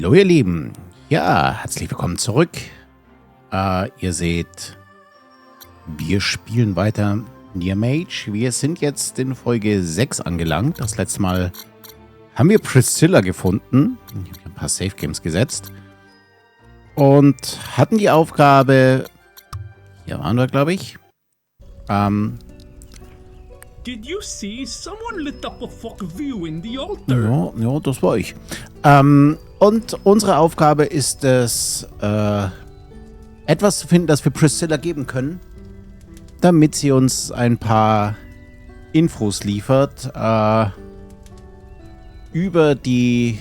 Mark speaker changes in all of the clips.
Speaker 1: Hallo ihr Lieben, ja, herzlich willkommen zurück. Ihr seht, wir spielen weiter Near-Mage. Wir sind jetzt in Folge 6 angelangt. Das letzte Mal haben wir Priscilla gefunden. Ich habe ein paar Safe Games gesetzt. Und hatten die Aufgabe, hier waren wir, glaube ich,
Speaker 2: Did you see someone lit up a fuck view in the altar?
Speaker 1: Ja, das war ich. Und unsere Aufgabe ist es, etwas zu finden, das wir Priscilla geben können, damit sie uns ein paar Infos liefert über die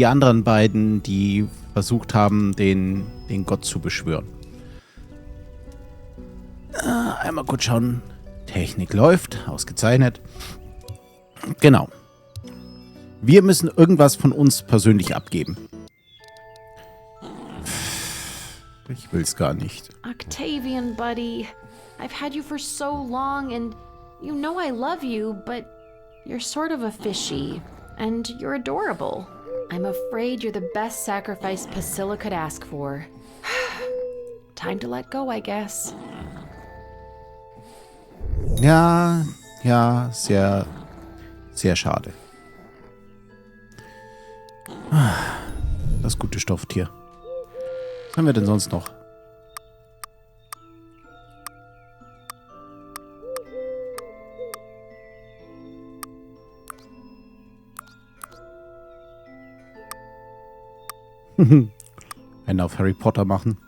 Speaker 1: anderen beiden, die versucht haben, den Gott zu beschwören. Einmal kurz schauen. Technik läuft, ausgezeichnet. Genau. Wir müssen irgendwas von uns persönlich abgeben. Ich will's gar nicht.
Speaker 3: Octavian, buddy. I've had you for so long and you know I love you, but you're sort of a fishy and you're adorable. I'm afraid you're the best sacrifice Priscilla could ask for. Time to let go, I guess.
Speaker 1: Ja, sehr, sehr schade. Das gute Stofftier. Was haben wir denn sonst noch? Einen auf Harry Potter machen.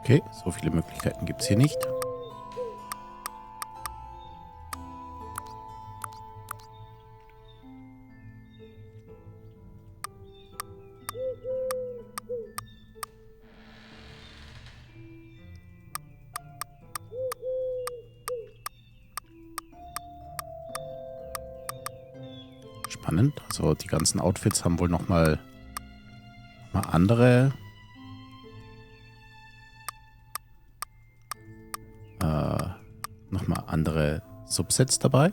Speaker 1: Okay, so viele Möglichkeiten gibt es hier nicht. Spannend. Also die ganzen Outfits haben wohl nochmal andere andere Subsets dabei.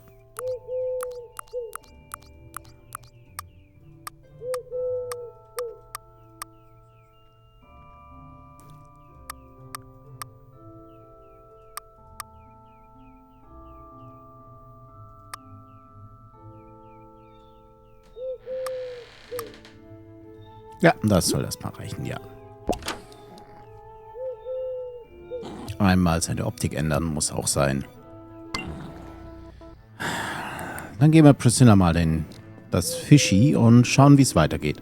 Speaker 1: Ja, das soll erstmal reichen, ja. Einmal seine Optik ändern muss auch sein. Dann geben wir Priscilla mal das Fishi und schauen, wie es weitergeht.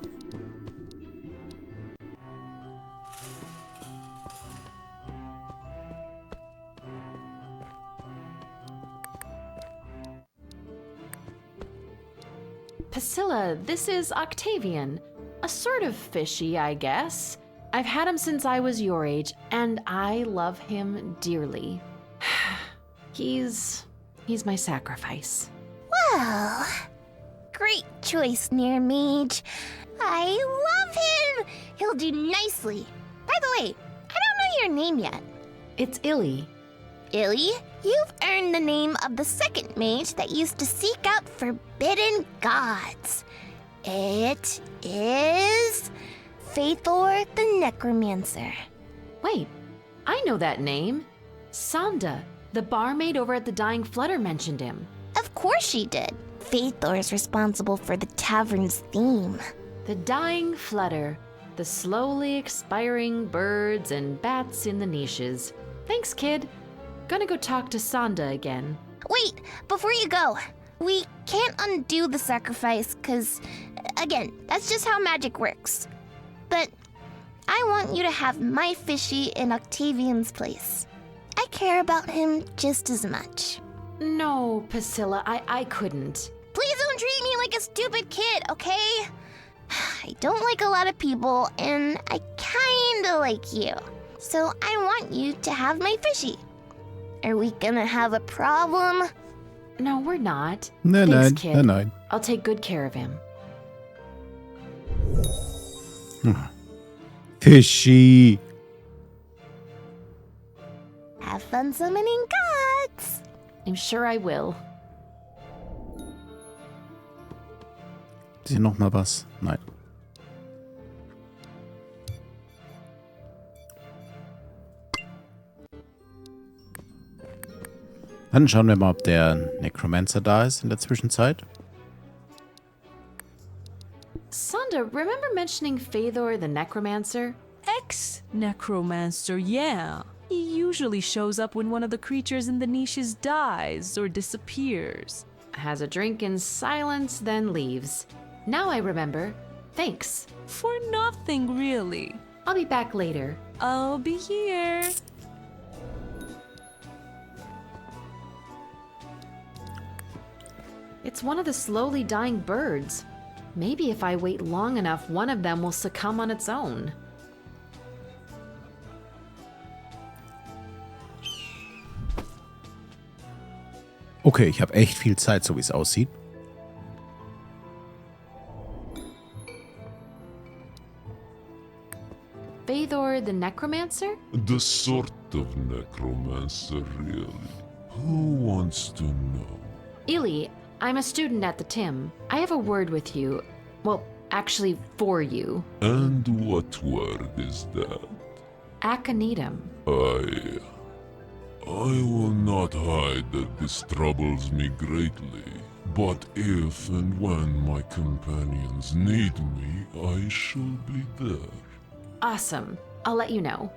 Speaker 3: Priscilla, this is Octavian. A sort of fishy, I guess. I've had him since I was your age, and I love him dearly. He's my sacrifice.
Speaker 4: Well, great choice, Near-Mage. I love him! He'll do nicely. By the way, I don't know your name yet.
Speaker 3: It's Illy.
Speaker 4: Illy, you've earned the name of the second mage that used to seek out forbidden gods. It is Faithor the Necromancer.
Speaker 3: Wait, I know that name. Sonda, the barmaid over at the Dying Flutter mentioned him.
Speaker 4: Of course she did. Faithor's responsible for the tavern's theme.
Speaker 3: The Dying Flutter, the slowly expiring birds and bats in the niches. Thanks, kid. Gonna go talk to Sonda again.
Speaker 4: Wait, before you go, we can't undo the sacrifice, because, again, that's just how magic works. But I want you to have my Fishy in Octavian's place. I care about him just as much.
Speaker 3: No, Priscilla, I couldn't.
Speaker 4: Please don't treat me like a stupid kid, okay? I don't like a lot of people, and I kinda like you. So I want you to have my Fishy. Are we gonna have a problem?
Speaker 3: No, we're not.
Speaker 1: Nein,
Speaker 3: Thanks,
Speaker 1: nein,
Speaker 3: kid.
Speaker 1: nein, nein.
Speaker 3: I'll take good care of him.
Speaker 1: Fishy.
Speaker 4: Have fun summoning gods.
Speaker 3: I'm sure I will.
Speaker 1: Ist hier noch mal was? Nein. Dann schauen wir mal, ob der Necromancer da ist in der Zwischenzeit.
Speaker 3: Sonda, remember mentioning Faethor the Necromancer?
Speaker 5: Ex-necromancer, yeah. He usually shows up when one of the creatures in the niches dies or disappears.
Speaker 3: Has a drink in silence, then leaves. Now I remember. Thanks.
Speaker 5: For nothing, really.
Speaker 3: I'll be back later.
Speaker 5: I'll be here.
Speaker 3: It's one of the slowly dying birds. Maybe if I wait long enough, one of them will succumb on its own.
Speaker 1: Okay, ich habe echt viel Zeit, so wie es aussieht.
Speaker 3: Faethor the Necromancer?
Speaker 6: The sort of necromancer, really. Who wants to know?
Speaker 3: Illy, I'm a student at the Tim. I have a word with you. Well, actually, for you.
Speaker 6: And what word is that?
Speaker 3: Aconitum.
Speaker 6: I will not hide that this troubles me greatly. But if and when my companions need me, I shall be there.
Speaker 3: Awesome. I'll let you know.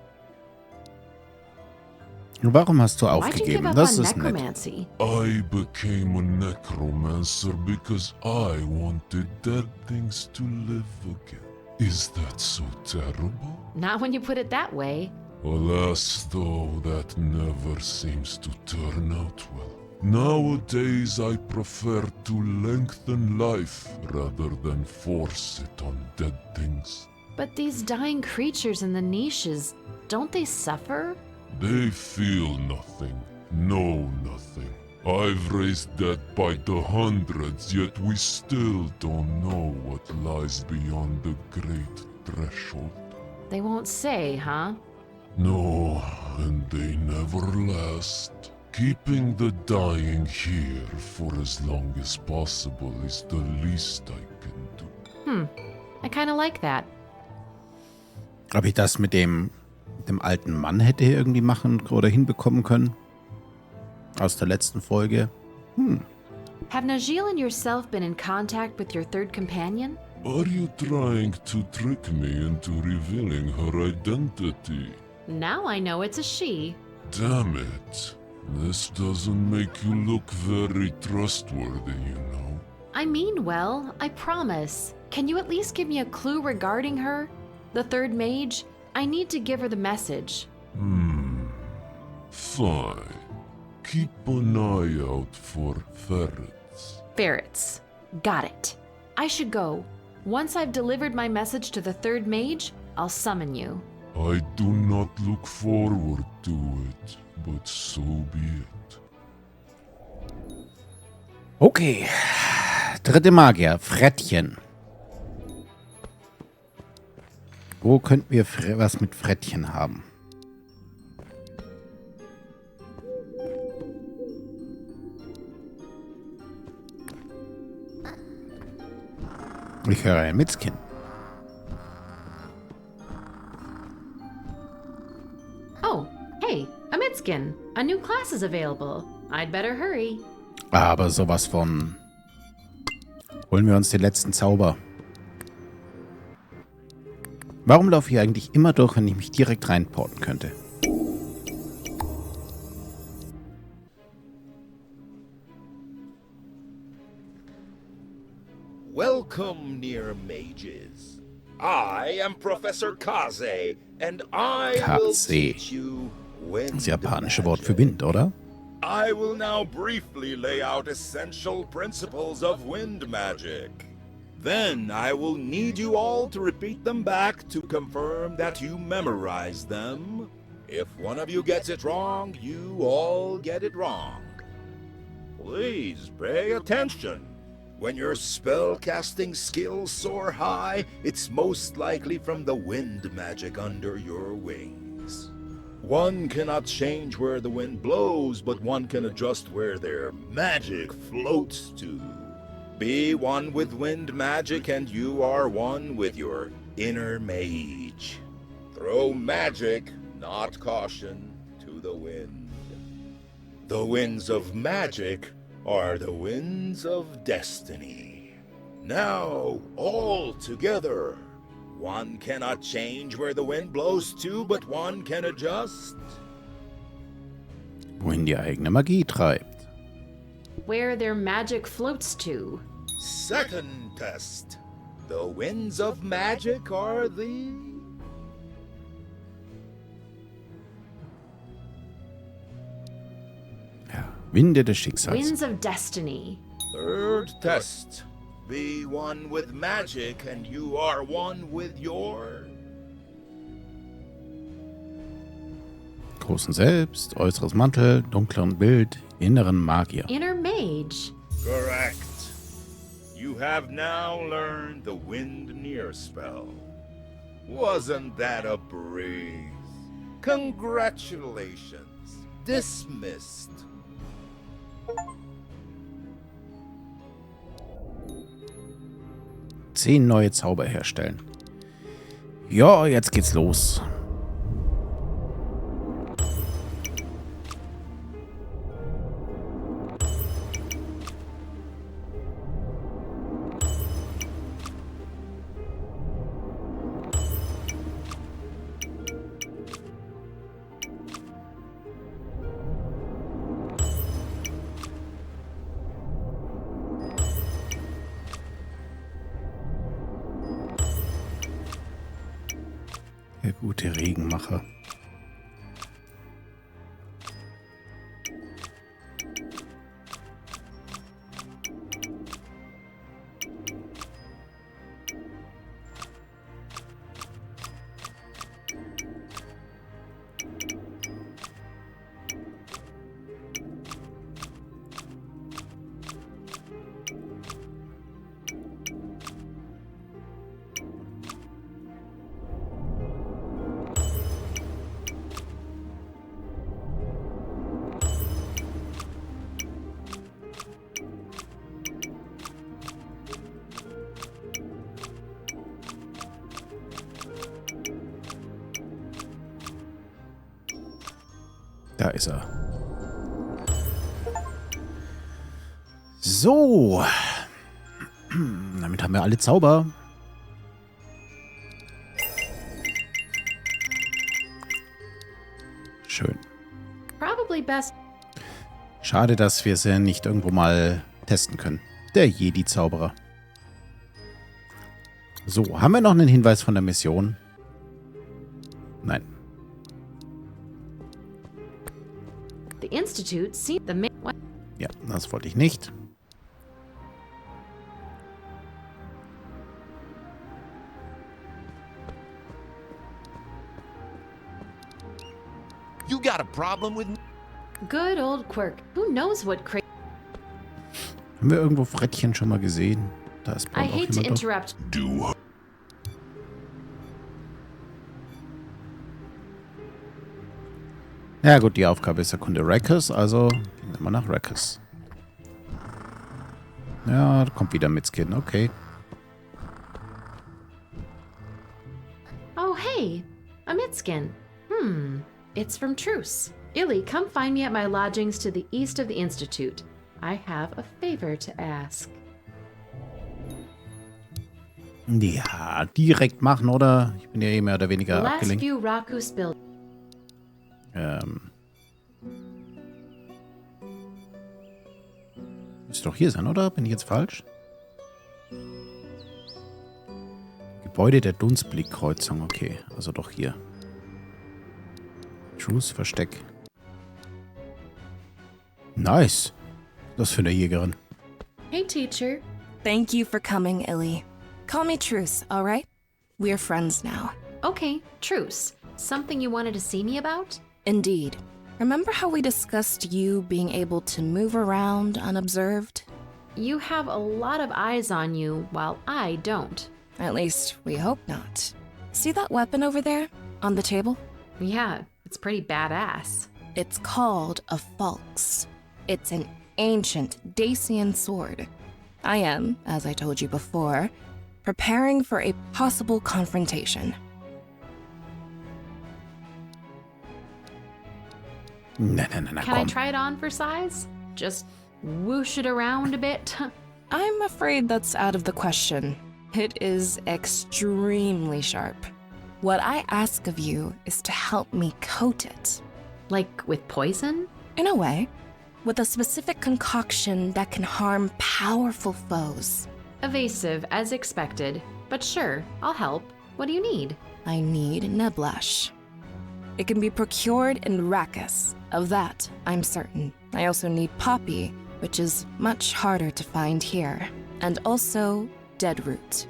Speaker 1: Warum hast du
Speaker 3: Why'd you give
Speaker 1: aufgegeben?
Speaker 3: up
Speaker 1: Das
Speaker 3: on
Speaker 1: ist nett.
Speaker 3: necromancy?
Speaker 6: I became a necromancer because I wanted dead things to live again. Is that so terrible?
Speaker 3: Not when you put it that way.
Speaker 6: Alas, though, that never seems to turn out well. Nowadays, I prefer to lengthen life rather than force it on dead things.
Speaker 3: But these dying creatures in the niches, don't they suffer?
Speaker 6: They feel nothing, know nothing. I've raised dead by the hundreds, yet we still don't know what lies beyond the great threshold.
Speaker 3: They won't say, huh?
Speaker 6: No, and they never last. Keeping the dying here for as long as possible is the least I can do.
Speaker 3: I kinda like that.
Speaker 1: Ob ich das mit dem alten Mann hätte irgendwie machen oder hinbekommen können? Aus der letzten Folge?
Speaker 3: Have Najil and yourself been in contact with your third companion?
Speaker 6: Are you trying to trick me into revealing her identity?
Speaker 3: Now I know it's a she.
Speaker 6: Damn it. This doesn't make you look very trustworthy, you know.
Speaker 3: I mean well, I promise. Can you at least give me a clue regarding her? The third mage? I need to give her the message.
Speaker 6: Fine. Keep an eye out for ferrets.
Speaker 3: Ferrets. Got it. I should go. Once I've delivered my message to the third mage, I'll summon you.
Speaker 6: I do not look forward to it, but so be it.
Speaker 1: Okay. Dritte Magier. Frettchen. Wo könnten wir was mit Frettchen haben? Ich höre ein Mitzkin.
Speaker 3: Oh, hey, a Mitskin. A new class is available. I'd better hurry.
Speaker 1: Aber sowas von... Holen wir uns den letzten Zauber. Warum laufe ich eigentlich immer durch, wenn ich mich direkt reinporten könnte?
Speaker 7: Welcome, Near-Mages. I am Professor Kaze, and I will
Speaker 1: Kaze.
Speaker 7: teach you wind
Speaker 1: Das japanische Wort
Speaker 7: magic.
Speaker 1: für Wind, oder?
Speaker 7: I will now briefly lay out essential principles of wind magic. Then I will need you all to repeat them back to confirm that you memorize them. If one of you gets it wrong, you all get it wrong. Please pay attention. When your spell-casting skills soar high, it's most likely from the wind magic under your wings. One cannot change where the wind blows, but one can adjust where their magic floats to. Be one with wind magic and you are one with your inner mage. Throw magic, not caution, to the wind. The winds of magic are the winds of destiny. Now, all together. One cannot change where the wind blows to, but one can adjust.
Speaker 1: Wohin die eigene Magie treibt.
Speaker 3: Where their magic floats to.
Speaker 7: Second test. The winds of magic are the...
Speaker 1: Ja, Winde des Schicksals.
Speaker 3: Winds of destiny.
Speaker 7: Third test. Be one with magic and you are one with your...
Speaker 1: Großen Selbst, äußeres Mantel, dunkleren Bild, inneren Magier.
Speaker 3: Inner Mage.
Speaker 7: Correct. You have now learned the Wind Near spell. Wasn't that a breeze? Congratulations. Dismissed.
Speaker 1: Zehn neue Zauber herstellen. Ja, jetzt geht's los. Der gute Regenmacher. Da ist er. So. Damit haben wir alle Zauber. Schön.
Speaker 3: Probably best.
Speaker 1: Schade, dass wir sie nicht irgendwo mal testen können. Der Jedi-Zauberer. So, haben wir noch einen Hinweis von der Mission? Nein.
Speaker 3: The Institute see the main.
Speaker 1: Ja, das wollte ich nicht.
Speaker 8: You got a problem with me?
Speaker 3: Good old Quirk. Who knows what crazy.
Speaker 1: Haben wir irgendwo Frettchen schon mal gesehen? Da ist
Speaker 3: I
Speaker 1: Braun auch
Speaker 3: hate to
Speaker 1: jemand.
Speaker 3: interrupt.
Speaker 6: Do
Speaker 1: Ja gut, die Aufgabe ist Erkunde Rackers, also gehen wir mal nach Rackers. Ja, da kommt wieder Mitzkin, okay.
Speaker 3: Oh, hey, a Mitskin. It's from Truce. Illy, come find me at my lodgings to the east of the Institute. I have a favor to ask.
Speaker 1: Ja, direkt machen, oder? Ich bin ja eh mehr oder weniger
Speaker 3: Last
Speaker 1: abgelenkt.
Speaker 3: view Raku's build.
Speaker 1: Müsste doch hier sein, oder? Bin ich jetzt falsch? Gebäude der Dunstblick-Kreuzung, okay. Also doch hier. Truce Versteck. Nice. Das für eine Jägerin.
Speaker 3: Hey, teacher.
Speaker 9: Thank you for coming, Illy. Call me Truce, all right? We're friends now.
Speaker 3: Okay, Truce. Something you wanted to see me about?
Speaker 9: Indeed. Remember how we discussed you being able to move around unobserved?
Speaker 3: You have a lot of eyes on you, while I don't.
Speaker 9: At least, we hope not. See that weapon over there? On the table?
Speaker 3: Yeah, it's pretty badass.
Speaker 9: It's called a falx. It's an ancient Dacian sword. I am, as I told you before, preparing for a possible confrontation.
Speaker 1: Na,
Speaker 3: Can I
Speaker 1: komm.
Speaker 3: try it on for size? Just whoosh it around a bit?
Speaker 9: I'm afraid that's out of the question. It is extremely sharp. What I ask of you is to help me coat it.
Speaker 3: Like with poison?
Speaker 9: In a way, with a specific concoction that can harm powerful foes.
Speaker 3: Evasive, as expected. But sure, I'll help. What do you need?
Speaker 9: I need Neblash. It can be procured in Rakkus. Of that, I'm certain. I also need Poppy, which is much harder to find here. And also Deadroot.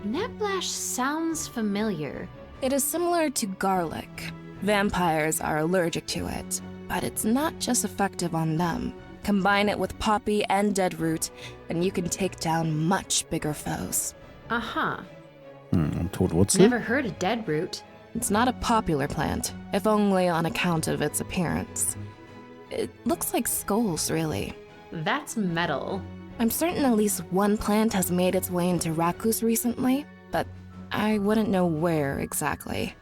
Speaker 3: Neblash sounds familiar.
Speaker 9: It is similar to garlic. Vampires are allergic to it, but it's not just effective on them. Combine it with Poppy and Deadroot, and you can take down much bigger foes.
Speaker 3: Uh-huh.
Speaker 1: Und Todwurzel?
Speaker 3: Never heard of Deadroot.
Speaker 9: It's not a popular plant, if only on account of its appearance. It looks like skulls, really.
Speaker 3: That's metal.
Speaker 9: I'm certain at least one plant has made its way into Rakkus recently, but I wouldn't know where exactly.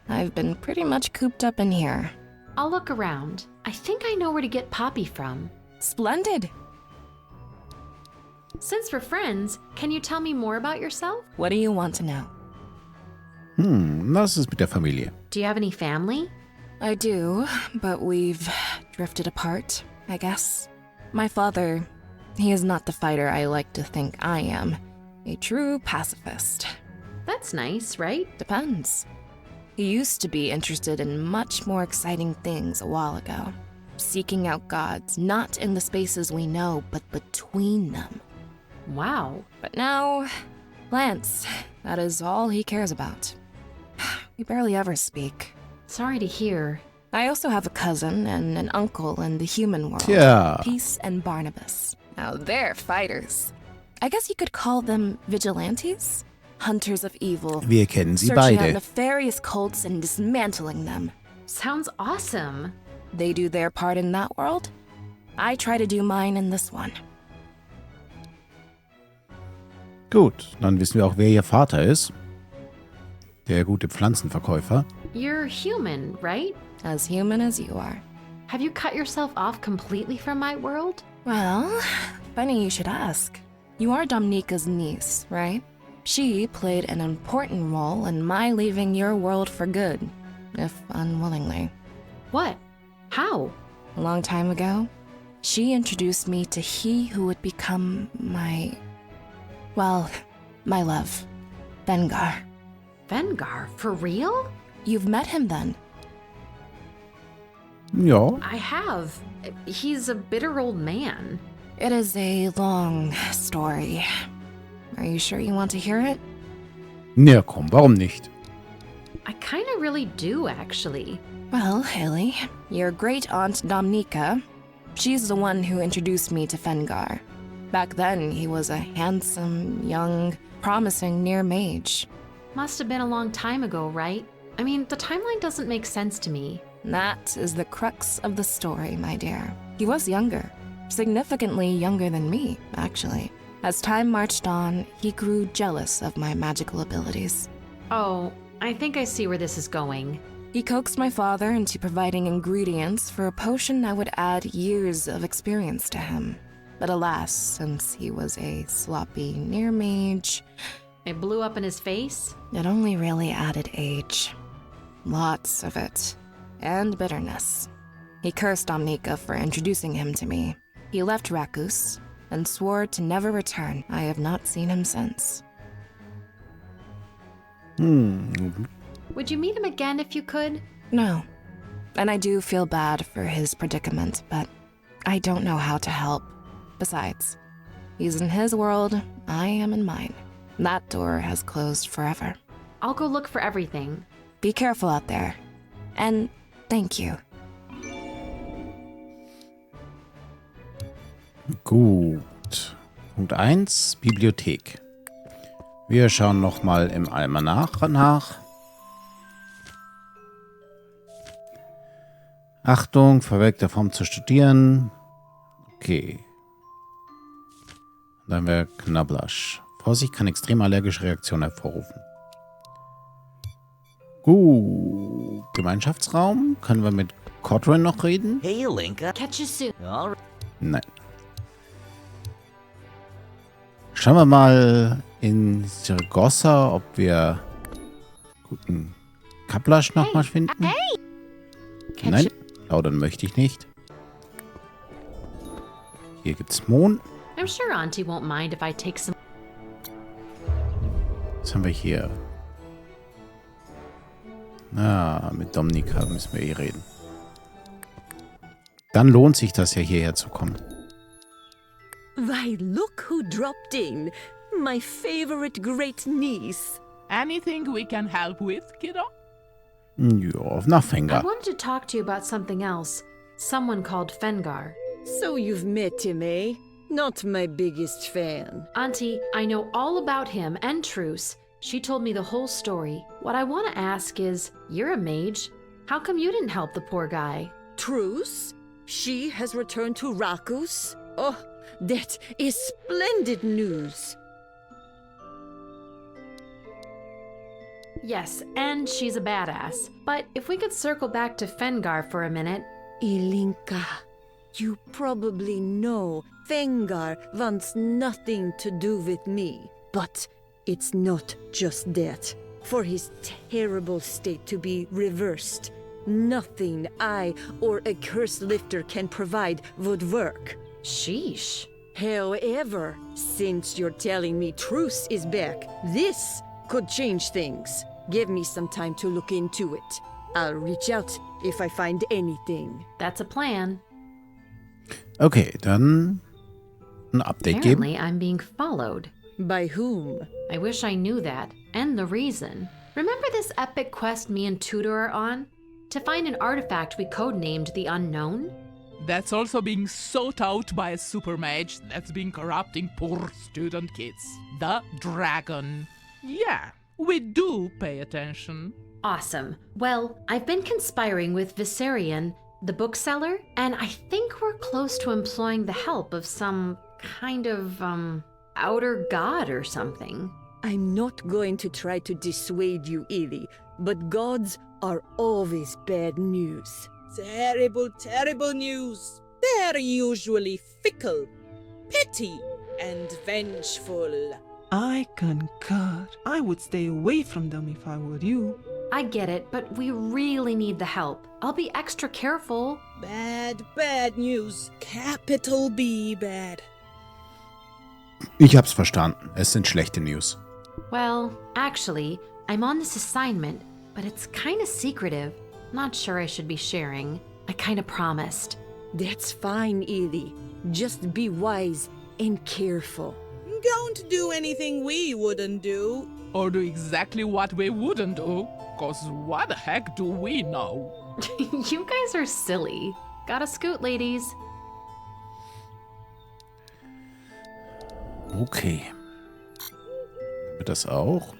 Speaker 9: I've been pretty much cooped up in here.
Speaker 3: I'll look around. I think I know where to get Poppy from.
Speaker 9: Splendid!
Speaker 3: Since we're friends, can you tell me more about yourself?
Speaker 9: What do you want to know?
Speaker 1: Was ist mit der Familie?
Speaker 3: Do you have any family?
Speaker 9: I do, but we've drifted apart, I guess. My father, he is not the fighter I like to think I am. A true pacifist.
Speaker 3: That's nice, right?
Speaker 9: Depends. He used to be interested in much more exciting things a while ago. Seeking out gods, not in the spaces we know, but between them.
Speaker 3: Wow.
Speaker 9: But now, plants, that is all he cares about. We barely ever speak.
Speaker 3: Sorry to hear.
Speaker 9: I also have a cousin and an uncle in the human world.
Speaker 1: Tja.
Speaker 9: Peace and Barnabas. Now they're fighters. I guess you could call them vigilantes? Hunters of evil.
Speaker 1: Wir kennen sie
Speaker 9: Searching out
Speaker 1: beide.
Speaker 9: nefarious cults and dismantling them.
Speaker 3: Sounds awesome.
Speaker 9: They do their part in that world. I try to do mine in this one.
Speaker 1: Gut, dann wissen wir auch, wer ihr Vater ist. Der gute Pflanzenverkäufer.
Speaker 3: You're human, right?
Speaker 9: As human as you are.
Speaker 3: Have you cut yourself off completely from my world?
Speaker 9: Well, funny you should ask. You are Domnika's niece, right? She played an important role in my leaving your world for good, if unwillingly.
Speaker 3: What? How?
Speaker 9: A long time ago, she introduced me to he who would become my love, Vengar.
Speaker 3: Vengar? For real?
Speaker 9: You've met him then?
Speaker 1: Ja.
Speaker 3: I have. He's a bitter old man.
Speaker 9: It is a long story. Are you sure you want to hear it?
Speaker 1: Na komm, warum nicht?
Speaker 3: I kinda really do, actually.
Speaker 9: Well, Haley, your great-aunt Domnika, she's the one who introduced me to Fengar. Back then, he was a handsome, young, promising Near-Mage.
Speaker 3: Must have been a long time ago, right? I mean, the timeline doesn't make sense to me.
Speaker 9: That is the crux of the story, my dear. He was younger. Significantly younger than me, actually. As time marched on, he grew jealous of my magical abilities.
Speaker 3: Oh, I think I see where this is going.
Speaker 9: He coaxed my father into providing ingredients for a potion that would add years of experience to him. But alas, since he was a sloppy Near-Mage,
Speaker 3: It blew up in his face?
Speaker 9: it only really added age. Lots of it. And bitterness. He cursed Domnika for introducing him to me. He left Rakkus and swore to never return. I have not seen him since.
Speaker 3: Would you meet him again if you could?
Speaker 9: No. And I do feel bad for his predicament, but I don't know how to help. Besides, he's in his world, I am in mine. That door has closed forever.
Speaker 3: I'll go look for everything.
Speaker 9: Be careful out there. And thank you.
Speaker 1: Gut. Punkt 1, Bibliothek. Wir schauen nochmal im Almanach nach. Achtung, verwelkte Form zu studieren. Okay. Dann haben wir Knablasch. Vorsicht, kann extrem allergische Reaktionen hervorrufen. Gemeinschaftsraum. Können wir mit Cotran noch reden?
Speaker 8: Hey, Linka.
Speaker 3: Catch you soon.
Speaker 8: All right.
Speaker 1: Nein. Schauen wir mal in Sirgossa, ob wir guten Kaplasch nochmal finden. Nein, plaudern möchte ich nicht. Hier gibt's Mohn.
Speaker 3: I'm sure Auntie won't mind if I take some.
Speaker 1: Was haben wir hier? Mit Dominika müssen wir reden. Dann lohnt sich das ja, hierher zu kommen.
Speaker 10: Why, look who dropped in. My favorite great niece.
Speaker 2: Anything we can help with, kiddo?
Speaker 1: Ja, nach
Speaker 3: I
Speaker 1: Fengar.
Speaker 3: wanted to talk to you about something else. Someone called Fengar.
Speaker 10: So you've met him, eh? Not my biggest fan.
Speaker 3: Auntie, I know all about him and Truce. She told me the whole story. What I want to ask is, you're a mage. How come you didn't help the poor guy?
Speaker 10: Truce? She has returned to Rakus? Oh, that is splendid news.
Speaker 3: Yes, and she's a badass. But if we could circle back to Fengar for a minute.
Speaker 10: Ilinka, you probably know Fengar wants nothing to do with me. But it's not just that. For his terrible state to be reversed, nothing I or a curse lifter can provide would work.
Speaker 3: Sheesh.
Speaker 10: However, since you're telling me Truce is back, this could change things. Give me some time to look into it. I'll reach out if I find anything.
Speaker 3: That's a plan.
Speaker 1: Okay, dann ein Update geben.
Speaker 3: Apparently, I'm being followed.
Speaker 10: By whom?
Speaker 3: I wish I knew that, and the reason. Remember this epic quest me and Tudor are on? To find an artifact we codenamed the Unknown?
Speaker 2: That's also being sought out by a super mage that's been corrupting poor student kids. The dragon. Yeah, we do pay attention.
Speaker 3: Awesome. Well, I've been conspiring with Viserion, the bookseller, and I think we're close to employing the help of some kind of, outer god or something.
Speaker 10: I'm not going to try to dissuade you, Ili, but gods are always bad news.
Speaker 11: Terrible, terrible news. They're usually fickle, petty, and vengeful.
Speaker 12: I concur. I would stay away from them if I were you.
Speaker 3: I get it, but we really need the help. I'll be extra careful.
Speaker 11: Bad, bad news. Capital B bad.
Speaker 1: Ich hab's verstanden. Es sind schlechte News.
Speaker 3: Well, actually, I'm on this assignment, but it's kind of secretive. Not sure I should be sharing. I kind of promised.
Speaker 10: That's fine, Ili. Just be wise and careful.
Speaker 11: Don't do anything we wouldn't do.
Speaker 2: Or do exactly what we wouldn't do. Cause what the heck do we know?
Speaker 3: You guys are silly. Gotta scoot, ladies.
Speaker 1: Okay. Wird das auch?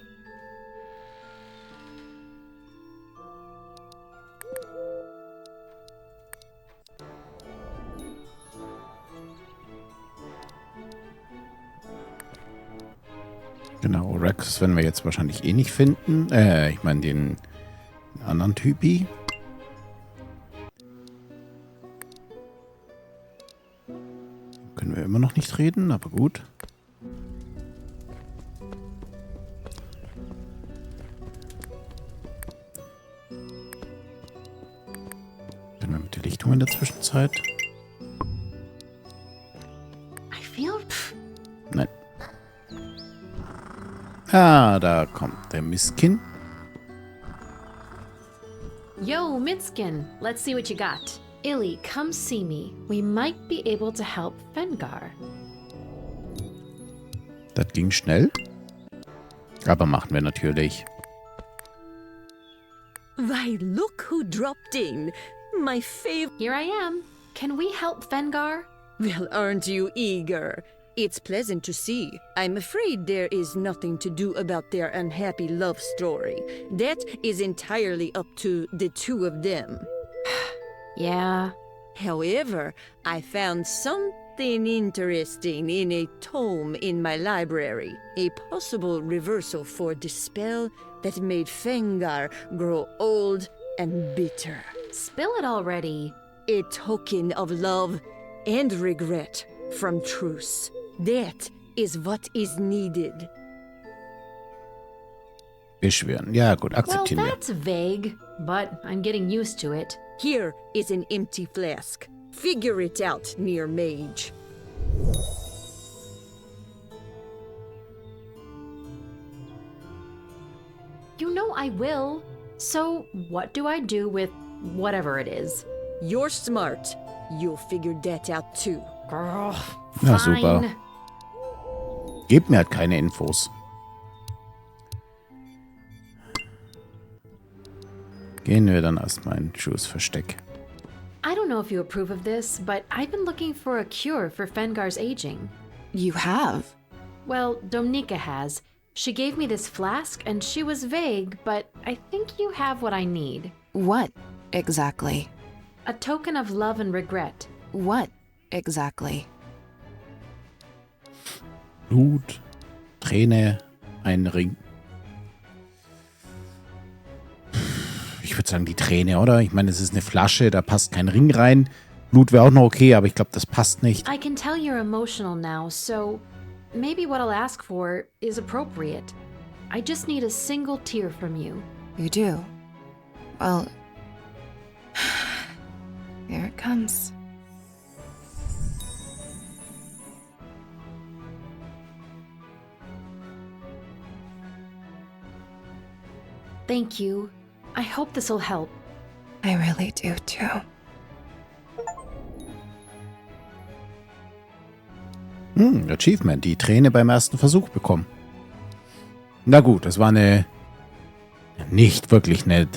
Speaker 1: Genau, Rex werden wir jetzt wahrscheinlich eh nicht finden. Ich meine den anderen Typi. Können wir immer noch nicht reden, aber gut. Können wir mit der Lichtung in der Zwischenzeit?
Speaker 3: I feel...
Speaker 1: Nein. Ah, da kommt der Miskin.
Speaker 3: Yo, Mitskin, let's see what you got. Illy, come see me. We might be able to help Fengar.
Speaker 1: Das ging schnell. Aber machen wir natürlich.
Speaker 10: Why, look who dropped in. My favorite.
Speaker 3: Here I am. Can we help Fengar?
Speaker 10: Well, aren't you eager? It's pleasant to see. I'm afraid there is nothing to do about their unhappy love story. That is entirely up to the two of them.
Speaker 3: Yeah.
Speaker 10: However, I found something interesting in a tome in my library. A possible reversal for the spell that made Fengar grow old and bitter.
Speaker 3: Spill it already.
Speaker 10: A token of love and regret from Truce. That is what is needed.
Speaker 1: Beschwören. Ja, gut,
Speaker 3: Well,
Speaker 1: akzeptieren wir.
Speaker 3: that's vague, but I'm getting used to it.
Speaker 10: Here is an empty flask. Figure it out, Near-Mage.
Speaker 3: You know I will. So, what do I do with whatever it is?
Speaker 10: You're smart. You'll figure that out too.
Speaker 3: Girl,
Speaker 1: Na
Speaker 3: fine.
Speaker 1: super. Gebt mir halt keine Infos. Gehen wir dann erstmal in Jules Versteck.
Speaker 3: I don't know if you approve of this, but I've been looking for a cure for Fengar's aging.
Speaker 9: You have?
Speaker 3: Well, Domnika has. She gave me this flask, and she was vague, but I think you have what I need.
Speaker 9: What exactly?
Speaker 3: A token of love and regret.
Speaker 9: What exactly?
Speaker 1: Blut, Träne, ein Ring. Ich würde sagen, die Träne, oder? Ich meine, es ist eine Flasche, da passt kein Ring rein. Blut wäre auch noch okay, aber ich glaube, das passt nicht.
Speaker 3: I can tell you're emotional now, so maybe what I'll ask for is appropriate. I just need a single tear from you.
Speaker 9: You do? Well, here it comes.
Speaker 3: Thank you. I hope this'll help.
Speaker 9: I really do too.
Speaker 1: Achievement, die Träne beim ersten Versuch bekommen. Na gut, das war eine nicht wirklich eine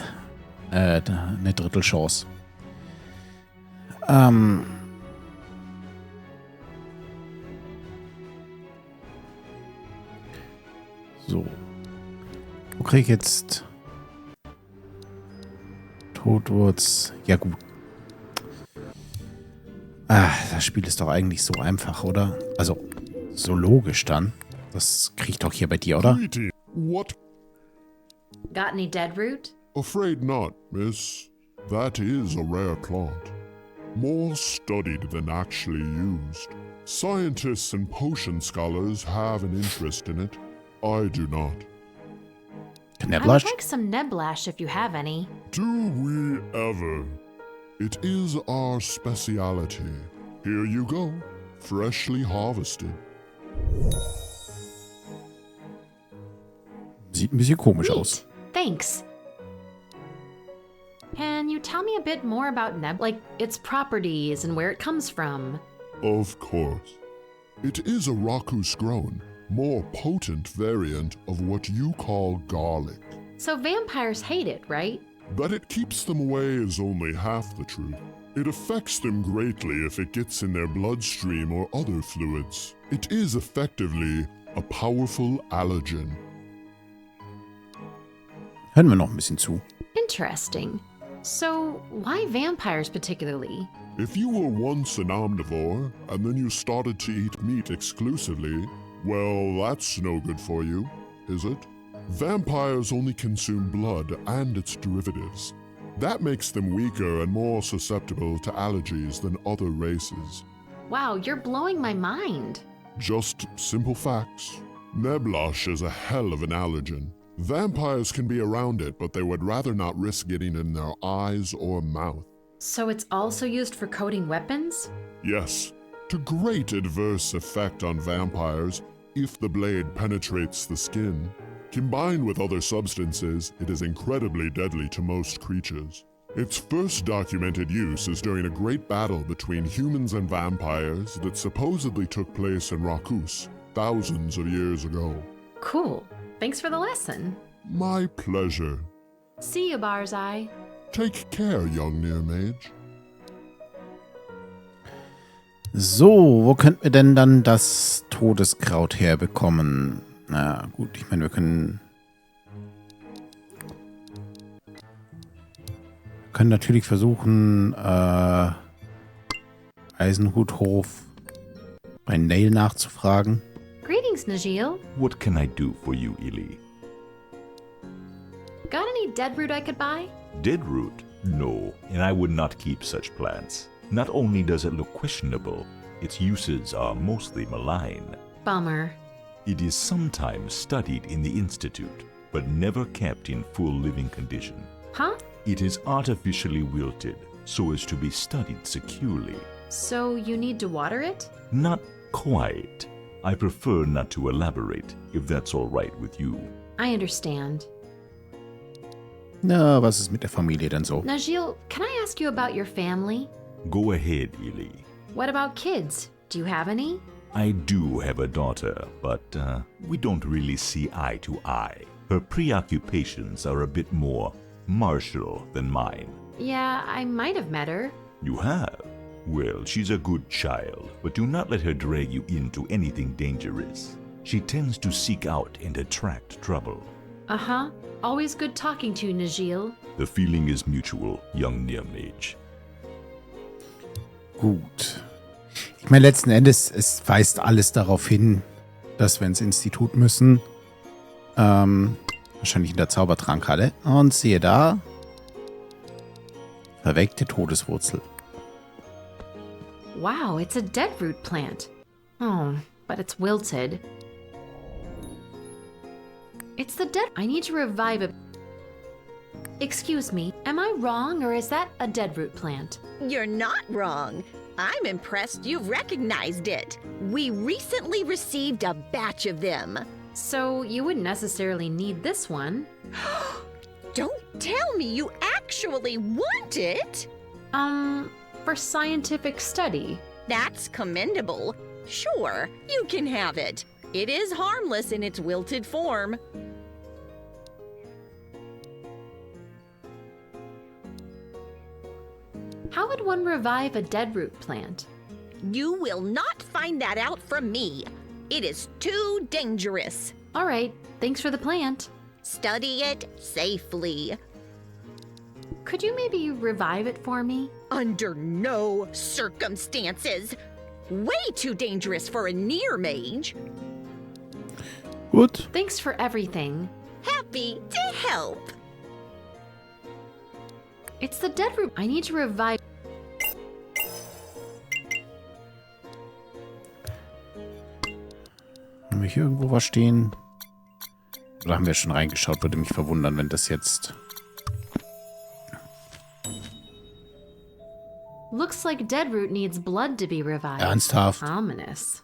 Speaker 1: Drittelchance. So. Wo krieg ich jetzt Todwurz? Ja gut. Das Spiel ist doch eigentlich so einfach, oder? Also, so logisch dann. Das krieg ich doch hier bei dir, oder?
Speaker 6: What?
Speaker 3: Got any dead root?
Speaker 6: Afraid not, miss. That is a rare plant. More studied than actually used. Scientists and potion scholars have an interest in it. I do not.
Speaker 3: I would
Speaker 1: Neblash?
Speaker 3: like some Neblash if you have any.
Speaker 6: Do we ever? It is our speciality. Here you go, freshly harvested.
Speaker 1: Sieht ein bisschen komisch aus.
Speaker 3: Thanks. Can you tell me a bit more about like its properties and where it comes from?
Speaker 6: Of course. It is a Rakus-grown, more potent variant of what you call garlic.
Speaker 3: So vampires hate it, right?
Speaker 6: That it keeps them away is only half the truth. It affects them greatly if it gets in their bloodstream or other fluids. It is effectively a powerful allergen.
Speaker 1: Hören wir noch ein bisschen zu.
Speaker 3: Interesting. So, why vampires particularly?
Speaker 6: If you were once an omnivore, and then you started to eat meat exclusively, well, that's no good for you, is it? Vampires only consume blood and its derivatives. That makes them weaker and more susceptible to allergies than other races.
Speaker 3: Wow, you're blowing my mind.
Speaker 6: Just simple facts. Neblash is a hell of an allergen. Vampires can be around it, but they would rather not risk getting in their eyes or mouth.
Speaker 3: So it's also used for coating weapons?
Speaker 6: Yes, to great adverse effect on vampires if the blade penetrates the skin. Combined with other substances, it is incredibly deadly to most creatures. Its first documented use is during a great battle between humans and vampires that supposedly took place in Rakus thousands of years ago.
Speaker 3: Cool. Thanks for the lesson.
Speaker 6: My pleasure.
Speaker 3: See you, Barzai.
Speaker 6: Take care, young Near-Mage.
Speaker 1: So, wo könnten wir denn dann das Todeskraut herbekommen? Na gut, ich meine, wir können natürlich versuchen, Eisenhuthof bei Nail nachzufragen.
Speaker 3: Greetings, Najil.
Speaker 8: What can I do for you, Ili?
Speaker 3: Got any dead root I could buy?
Speaker 8: Dead root? No, and I would not keep such plants. Not only does it look questionable, its uses are mostly malign.
Speaker 3: Bummer.
Speaker 8: It is sometimes studied in the Institute, but never kept in full living condition.
Speaker 3: Huh?
Speaker 8: It is artificially wilted, so as to be studied securely.
Speaker 3: So you need to water it?
Speaker 8: Not quite. I prefer not to elaborate, if that's all right with you.
Speaker 3: I understand.
Speaker 1: Na, was ist mit der Familie denn so?
Speaker 3: Najil, can I ask you about your family?
Speaker 8: Go ahead, Ili.
Speaker 3: What about kids? Do you have any?
Speaker 8: I do have a daughter, but we don't really see eye to eye. Her preoccupations are a bit more martial than mine.
Speaker 3: Yeah, I might have met her.
Speaker 8: You have? Well, she's a good child, but do not let her drag you into anything dangerous. She tends to seek out and attract trouble.
Speaker 3: Uh-huh. Always good talking to you, Najil.
Speaker 8: The feeling is mutual, young Near-Mage.
Speaker 1: Gut. Ich meine, letzten Endes, es weist alles darauf hin, dass wir ins Institut müssen. Wahrscheinlich in der Zaubertrankhalle. Und siehe da. Verwelkte Todeswurzel.
Speaker 3: Wow, it's a deadroot plant. Oh, but it's wilted. It's the dead. I need to revive it. Excuse me, am I wrong or is that a deadroot plant?
Speaker 13: You're not wrong. I'm impressed you've recognized it. We recently received a batch of them.
Speaker 3: So you wouldn't necessarily need this one.
Speaker 13: Don't tell me you actually want it.
Speaker 3: For scientific study.
Speaker 13: That's commendable. Sure, you can have it. It is harmless in its wilted form.
Speaker 3: How would one revive a deadroot plant?
Speaker 13: You will not find that out from me. It is too dangerous.
Speaker 3: All right, thanks for the plant.
Speaker 13: Study it safely.
Speaker 3: Could you maybe revive it for me?
Speaker 13: Under no circumstances. Way too dangerous for a Near-Mage.
Speaker 1: Gut.
Speaker 3: Thanks for everything.
Speaker 13: Happy to help.
Speaker 3: It's the deadroot. I need to revive.
Speaker 1: Haben wir hier irgendwo was stehen? Oder haben wir schon reingeschaut? Würde mich verwundern, wenn das jetzt...
Speaker 3: Looks like deadroot needs blood to be revived.
Speaker 1: Ernsthaft?
Speaker 3: Ominous.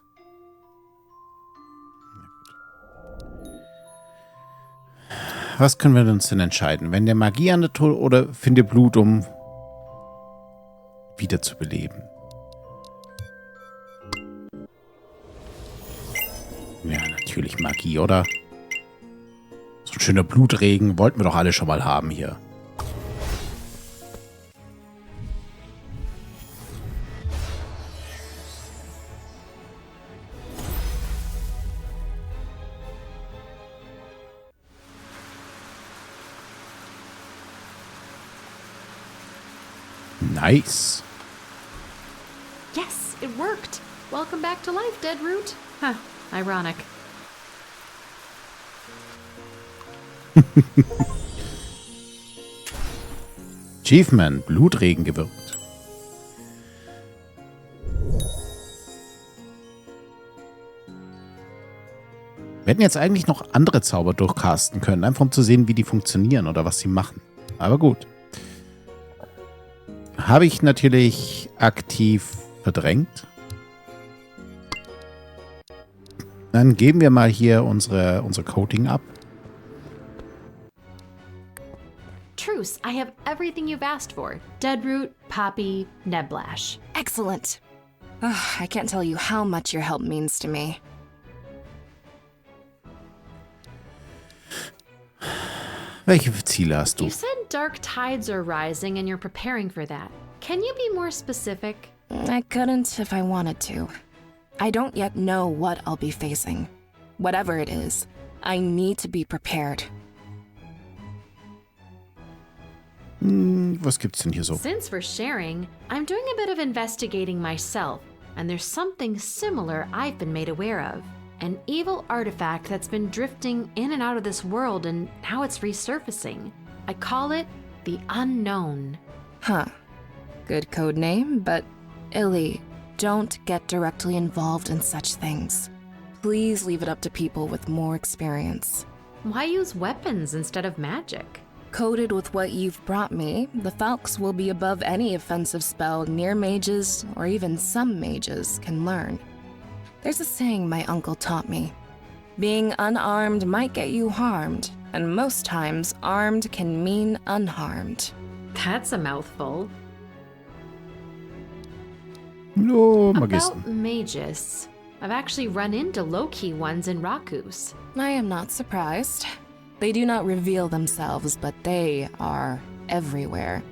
Speaker 1: Was können wir uns denn entscheiden? Wenn der Magie an der Tour oder finde Blut, um wiederzubeleben? Ja, natürlich Magie, oder? So ein schöner Blutregen wollten wir doch alle schon mal haben hier. Nice.
Speaker 3: Yes, it worked. Welcome back to life, deadroot. Huh, ironic.
Speaker 1: Achievement, Blutregen gewirkt. Wir hätten jetzt eigentlich noch andere Zauber durchcasten können, einfach um zu sehen, wie die funktionieren oder was sie machen. Aber gut. Habe ich natürlich aktiv verdrängt. Dann geben wir mal hier unsere Coating ab.
Speaker 3: Truce, I have everything you've asked for. Deadroot, Poppy, Neblash.
Speaker 9: Excellent. Ugh, I can't tell you how much your help means to me.
Speaker 1: Welche Ziele hast du?
Speaker 3: You said dark tides are rising and you're preparing for that. Can you be more specific?
Speaker 9: I couldn't if I wanted to. I don't yet know what I'll be facing. Whatever it is, I need to be prepared.
Speaker 1: Was gibt's denn hier so?
Speaker 3: Since we're sharing, I'm doing a bit of investigating myself, and there's something similar I've been made aware of. An evil artifact that's been drifting in and out of this world, and now it's resurfacing. I call it the Unknown.
Speaker 9: Huh. Good code name, but Illy, don't get directly involved in such things. Please leave it up to people with more experience.
Speaker 3: Why use weapons instead of magic?
Speaker 9: Coated with what you've brought me, the Falx will be above any offensive spell Near-Mages, or even some mages, can learn. There's a saying my uncle taught me. Being unarmed might get you harmed, and most times armed can mean unharmed.
Speaker 3: That's a mouthful.
Speaker 1: No, Magisten.
Speaker 3: About mages. I've actually run into low-key ones in Rakus.
Speaker 9: I am not surprised. They do not reveal themselves, but they are everywhere.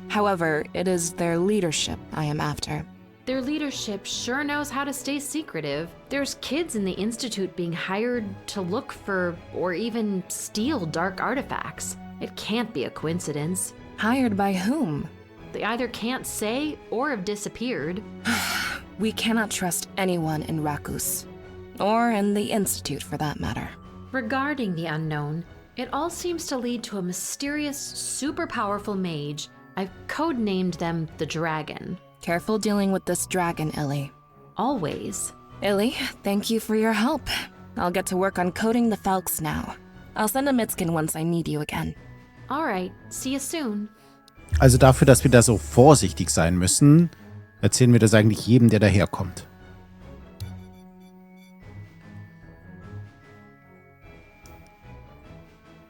Speaker 9: However, it is their leadership I am after.
Speaker 3: Their leadership sure knows how to stay secretive. There's kids in the Institute being hired to look for or even steal dark artifacts. It can't be a coincidence.
Speaker 9: Hired by whom?
Speaker 3: They either can't say or have disappeared.
Speaker 9: We cannot trust anyone in Rakus. Or in the Institute, for that matter.
Speaker 3: Regarding the Unknown, it all seems to lead to a mysterious, super powerful mage. I've codenamed them the Dragon.
Speaker 9: Careful dealing with this dragon, Illy.
Speaker 3: Always.
Speaker 9: Illy, thank you for your help. I'll get to work on coding the Falx now. I'll send a Mitskin once I need you again.
Speaker 3: Alright, see you soon.
Speaker 1: Also dafür, dass wir da so vorsichtig sein müssen, erzählen wir das eigentlich jedem, der daherkommt.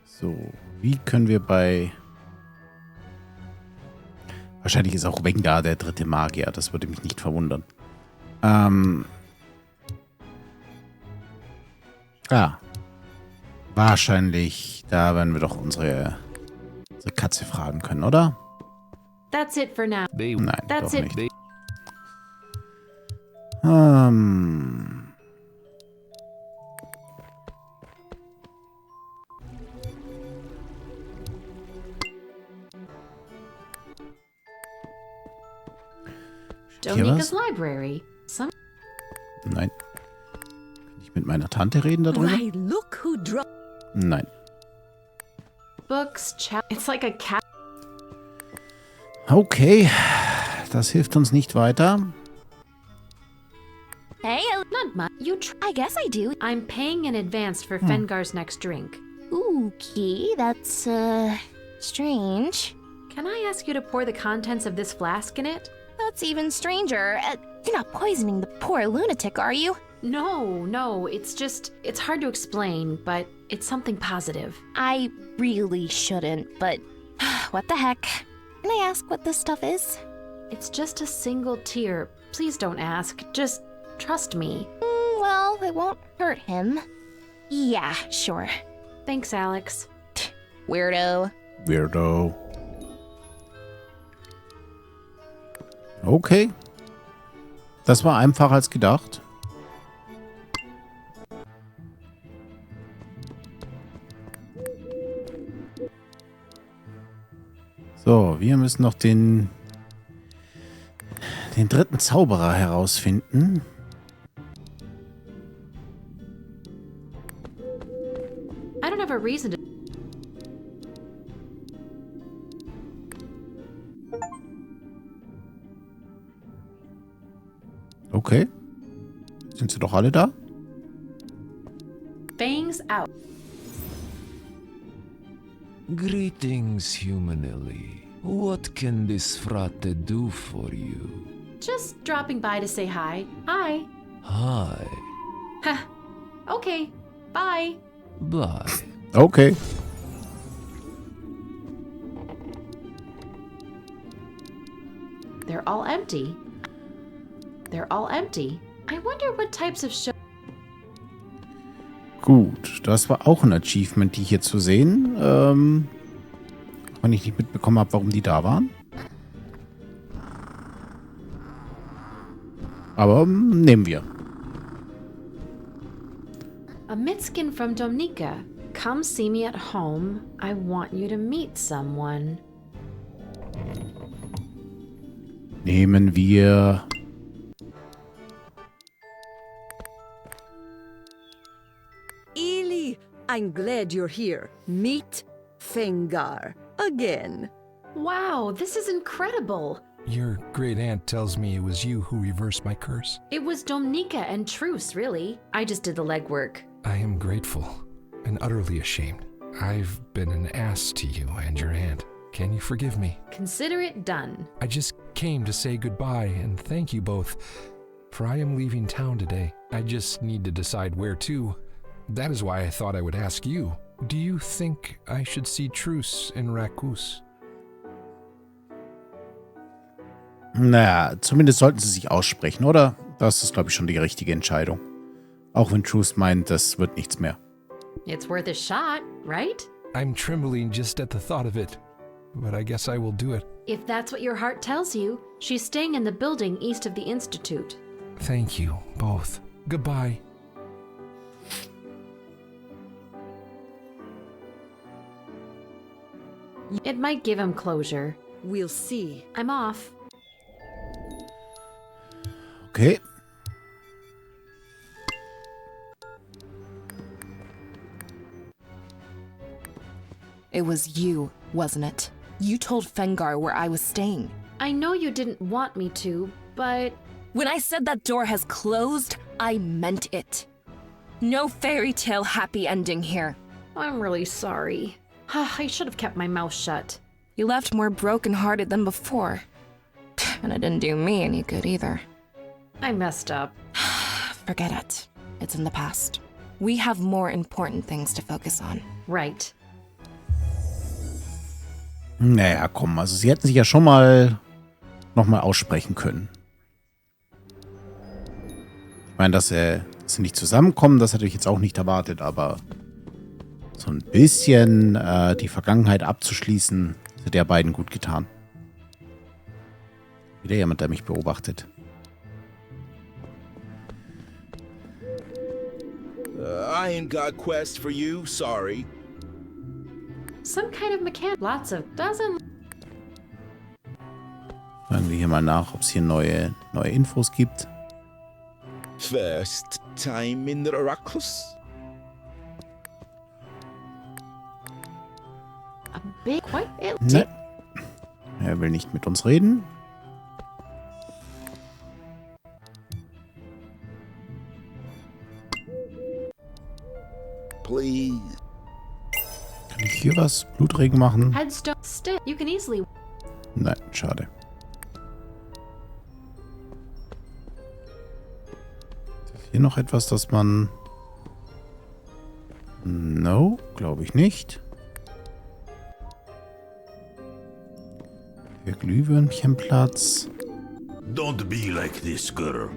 Speaker 1: So, wie können wir bei... Wahrscheinlich ist auch Wengar der dritte Magier, das würde mich nicht verwundern. Wahrscheinlich, da werden wir doch unsere Katze fragen können, oder?
Speaker 3: That's it for now.
Speaker 1: Nein,
Speaker 3: That's
Speaker 1: doch
Speaker 3: it.
Speaker 1: nicht.
Speaker 3: Dominica's Library.
Speaker 1: Nein. Kann ich mit meiner Tante reden darüber?
Speaker 11: Why, look who dropped.
Speaker 1: Nein.
Speaker 3: Books, it's like a cat.
Speaker 1: Okay, das hilft uns nicht weiter.
Speaker 4: Hey,
Speaker 3: Not much.
Speaker 4: I guess I do.
Speaker 3: I'm paying in advance for Fengar's next drink.
Speaker 4: Okay, that's, strange.
Speaker 3: Can I ask you to pour the contents of this flask in it?
Speaker 4: That's even stranger. You're not poisoning the poor lunatic, are you?
Speaker 3: No, it's hard to explain, but it's something positive.
Speaker 4: I really shouldn't, but what the heck? Can I ask what this stuff is?
Speaker 3: It's just a single tear. Please don't ask. Just trust me.
Speaker 4: Well, it won't hurt him. Yeah, sure.
Speaker 3: Thanks, Alex.
Speaker 4: Weirdo.
Speaker 1: Okay. Das war einfacher als gedacht. So, wir müssen noch den dritten Zauberer herausfinden.
Speaker 3: I don't have a reason to...
Speaker 1: Okay. Sind sie doch alle da?
Speaker 3: Fangs out.
Speaker 14: Greetings, human Ellie. What can this frate do for you?
Speaker 3: Just dropping by to say hi. Hi.
Speaker 14: Hi.
Speaker 3: Heh. Okay. Bye.
Speaker 14: Bye.
Speaker 1: Okay.
Speaker 3: They're all empty. I wonder what types of show...
Speaker 1: Gut, das war auch ein Achievement, die hier zu sehen. wenn ich nicht mitbekommen habe, warum die da waren. Aber nehmen wir.
Speaker 3: A Mitskin from Dominica. Come see me at home. I want you to meet someone.
Speaker 1: Nehmen wir.
Speaker 10: Eli, I'm glad you're here. Meet Fengar again.
Speaker 3: Wow, this is incredible.
Speaker 15: Your great aunt tells me it was you who reversed my curse.
Speaker 3: It was Dominica and Truce, really. I just did the legwork.
Speaker 15: I am grateful and utterly ashamed. I've been an ass to you and your aunt. Can you forgive me?
Speaker 3: Consider it done.
Speaker 15: I just came to say goodbye and thank you both, for I am leaving town today. I just need to decide where to. That is why I thought I would ask you. Do you think I should see Truce in Rakus?
Speaker 1: Naja, zumindest sollten sie sich aussprechen, oder? Das ist, glaube ich, schon die richtige Entscheidung. Auch wenn Truce meint, das wird nichts mehr.
Speaker 3: It's worth a shot, right?
Speaker 15: I'm trembling just at the thought of it, but I guess I will do it.
Speaker 3: If that's what your heart tells you, she's staying in the building east of the Institute.
Speaker 15: Thank you, both. Goodbye.
Speaker 3: It might give him closure.
Speaker 10: We'll see.
Speaker 3: I'm off.
Speaker 1: Okay.
Speaker 9: It was you, wasn't it? You told Fengar where I was staying.
Speaker 3: I know you didn't want me to, but...
Speaker 9: When I said that door has closed, I meant it. No fairy tale happy ending here.
Speaker 3: I'm really sorry. I should have kept my mouth shut.
Speaker 9: You left more broken-hearted than before. And it didn't do me any good either.
Speaker 3: I messed up.
Speaker 9: Forget it. It's in the past. We have more important things to focus on.
Speaker 3: Right.
Speaker 1: Naja, komm, also sie hätten sich ja schon mal nochmal aussprechen können. Ich meine, dass sie nicht zusammenkommen, das hätte ich jetzt auch nicht erwartet, aber so ein bisschen die Vergangenheit abzuschließen, das hat der beiden gut getan. Wieder jemand, der mich beobachtet.
Speaker 7: I ain't got quest for you, sorry.
Speaker 3: Some kind of mechanic. Lots of dozen.
Speaker 1: Fragen wir hier mal nach, ob es hier neue Infos gibt.
Speaker 7: First time in the Rakus?
Speaker 3: A big quite
Speaker 1: Ne. Er will nicht mit uns reden.
Speaker 7: Please.
Speaker 1: Kann ich hier was? Blutregen machen?
Speaker 3: Headstone stick. You can easily.
Speaker 1: Nein, schade. Ist hier noch etwas, das man... No, glaube ich nicht. Hier Glühwürmchenplatz.
Speaker 8: Don't be like this, girl.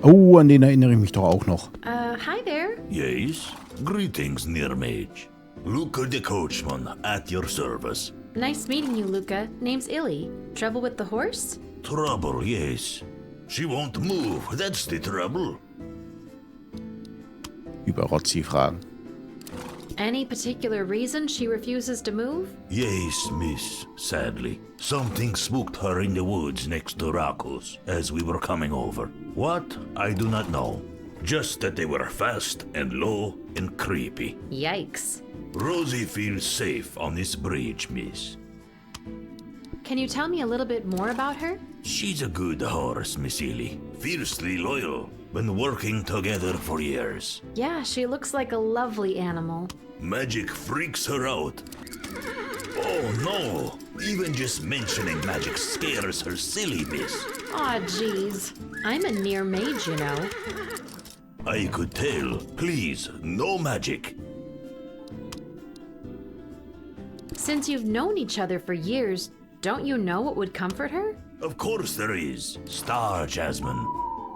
Speaker 1: Oh, an den erinnere ich mich doch auch noch.
Speaker 3: Hi there.
Speaker 8: Yes? Greetings, Near-Mage. Luca the Coachman, at your service.
Speaker 3: Nice meeting you, Luca. Name's Illy. Trouble with the horse?
Speaker 8: Trouble, yes. She won't move, that's the trouble.
Speaker 1: Über Rotzi fragen.
Speaker 3: Any particular reason she refuses to move?
Speaker 8: Yes, miss, sadly. Something spooked her in the woods next to Rakos as we were coming over. What? I do not know. Just that they were fast and low and creepy.
Speaker 3: Yikes.
Speaker 8: Rosie feels safe on this bridge, miss.
Speaker 3: Can you tell me a little bit more about her?
Speaker 8: She's a good horse, Miss Ely. Fiercely loyal. Been working together for years.
Speaker 3: Yeah, she looks like a lovely animal.
Speaker 8: Magic freaks her out. Oh no! Even just mentioning magic scares her silly, miss.
Speaker 3: Aw, jeez. I'm a Near-Mage, you know.
Speaker 8: I could tell. Please, no magic.
Speaker 3: Since you've known each other for years, don't you know what would comfort her?
Speaker 8: Of course there is. Star jasmine.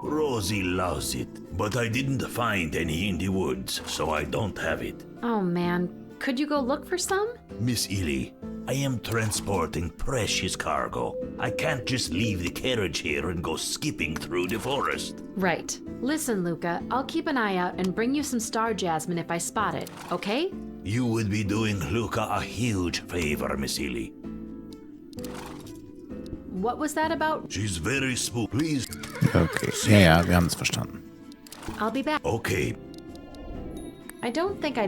Speaker 8: Rosie loves it, but I didn't find any in the woods, so I don't have it.
Speaker 3: Oh man, Could you go look for some?
Speaker 8: Miss Ely, I am transporting precious cargo. I can't just leave the carriage here and go skipping through the forest.
Speaker 3: Right. Listen, Luca, I'll keep an eye out and bring you some star jasmine if I spot it, okay?
Speaker 8: You would be doing Luca a huge favor, Miss Ely.
Speaker 3: What was that about?
Speaker 8: She's very spook. Please.
Speaker 1: Okay. Ja, wir haben es verstanden.
Speaker 3: I'll be back.
Speaker 8: Okay.
Speaker 3: I don't think I...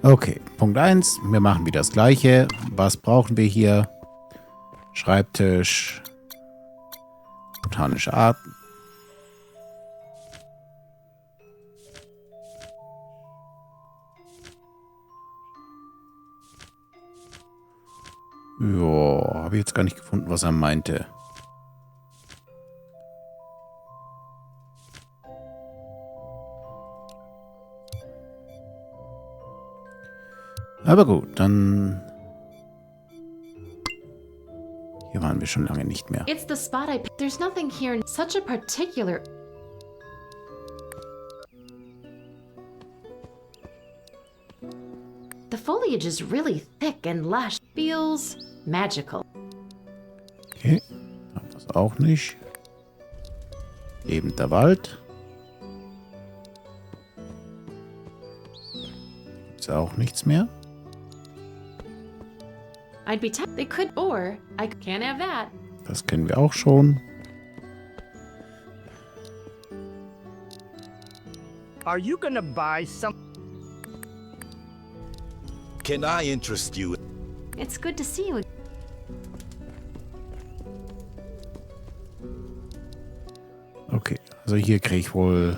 Speaker 1: Okay, Punkt 1. Wir machen wieder das Gleiche. Was brauchen wir hier? Schreibtisch. Botanische Arten. Ja, habe ich jetzt gar nicht gefunden, was er meinte. Aber gut, dann... Hier waren wir schon lange nicht mehr.
Speaker 3: It's the spot I picked. There's nothing here in such a particular... The foliage is really thick and lush. Feels magical.
Speaker 1: Okay, haben wir es auch nicht. Lebender Wald. Gibt's auch nichts mehr.
Speaker 3: I'd be tempted. They could, or I can't have that.
Speaker 1: Das kennen wir auch schon.
Speaker 16: Are you gonna buy some?
Speaker 7: Can I interest you?
Speaker 3: It's good to see you.
Speaker 1: Okay, also hier kriege ich wohl...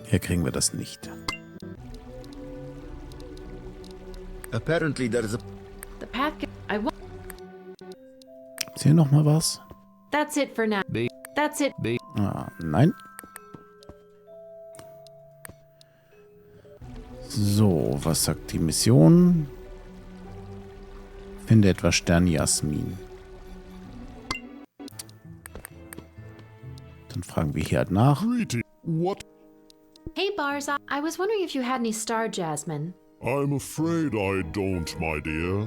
Speaker 1: Hier kriegen wir das nicht.
Speaker 7: Apparently there's a...
Speaker 3: The path. I want.
Speaker 1: Ist hier nochmal was?
Speaker 3: That's it for now. That's it.
Speaker 1: Ah, nein. So, was sagt die Mission? Finde etwas Sternjasmin. Dann fragen wir hier halt nach.
Speaker 6: What?
Speaker 3: Hey, Barza. I was wondering if you had any star jasmine.
Speaker 6: I'm afraid I don't, my dear.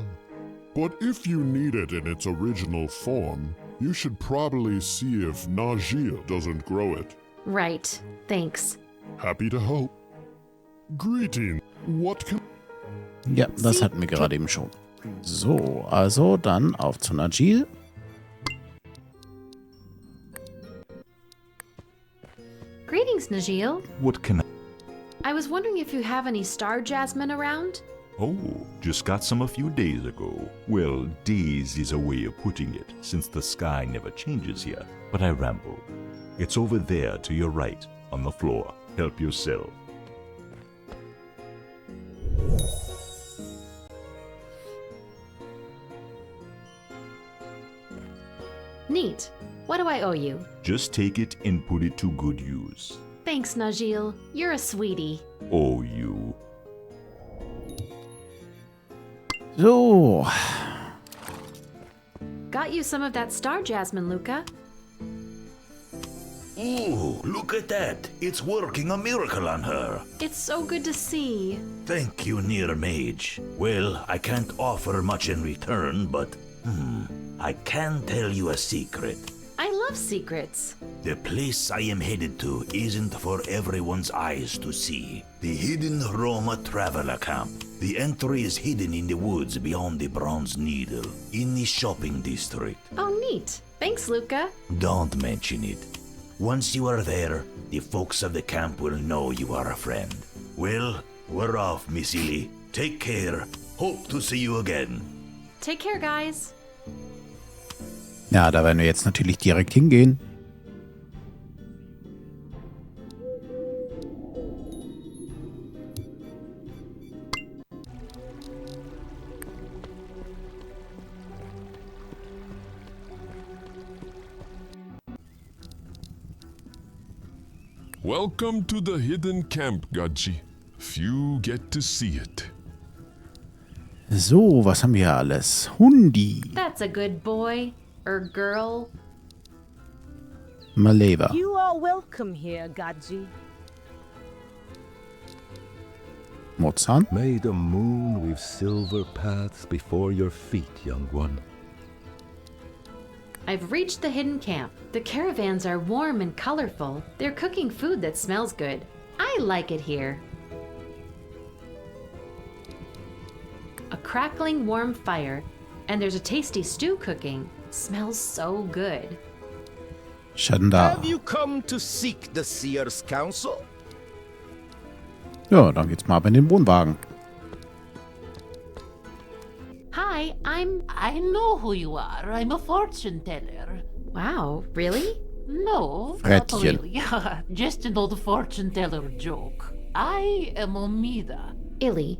Speaker 6: But if you need it in its original form, you should probably see if Najir doesn't grow it.
Speaker 3: Right. Thanks.
Speaker 6: Happy to help. Greeting. What can...
Speaker 1: Ja, das hatten wir gerade eben schon. So, also dann auf zu Najil.
Speaker 3: Greetings, Najil.
Speaker 17: What can
Speaker 3: I was wondering if you have any star jasmine around?
Speaker 17: Oh, just got some a few days ago. Well, days is a way of putting it, since the sky never changes here. But I ramble. It's over there to your right, on the floor. Help yourself.
Speaker 3: Neat. What do I owe you?
Speaker 17: Just take it and put it to good use.
Speaker 3: Thanks, Najil. You're a sweetie.
Speaker 17: Oh, you.
Speaker 1: So.
Speaker 3: Got you some of that star jasmine, Luca.
Speaker 8: Ooh, look at that. It's working a miracle on her.
Speaker 3: It's so good to see.
Speaker 8: Thank you, Near-Mage. Well, I can't offer much in return, but... I can tell you a secret.
Speaker 3: I love secrets.
Speaker 8: The place I am headed to isn't for everyone's eyes to see. The hidden Roma Traveler Camp. The entry is hidden in the woods beyond the Bronze Needle, in the shopping district.
Speaker 3: Oh, neat. Thanks, Luca.
Speaker 8: Don't mention it. Once you are there, the folks of the camp will know you are a friend. Well, we're off, Miss Ely. Take care. Hope to see you again.
Speaker 3: Take care, guys.
Speaker 1: Ja, da werden wir jetzt natürlich direkt hingehen.
Speaker 6: Welcome to the hidden camp, Gachi. Few get to see it.
Speaker 1: So, was haben wir hier alles? Hundi.
Speaker 3: That's a good boy. Or girl.
Speaker 1: Maleva.
Speaker 11: You are welcome here, Gadji.
Speaker 1: Mozart.
Speaker 18: May the moon weave silver paths before your feet, young one.
Speaker 3: I've reached the hidden camp. The caravans are warm and colorful. They're cooking food that smells good. I like it here. A crackling warm fire, and there's a tasty stew cooking. Smells so good.
Speaker 1: Shanda.
Speaker 16: Have you come to seek the Seer's counsel?
Speaker 1: Ja, dann geht's mal ab in den Wohnwagen.
Speaker 3: Hi,
Speaker 2: I know who you are. I'm a fortune teller.
Speaker 3: Wow, really?
Speaker 2: No, not
Speaker 1: Frettchen.
Speaker 2: really. Just an old fortune teller joke. I am Omida.
Speaker 3: Illy.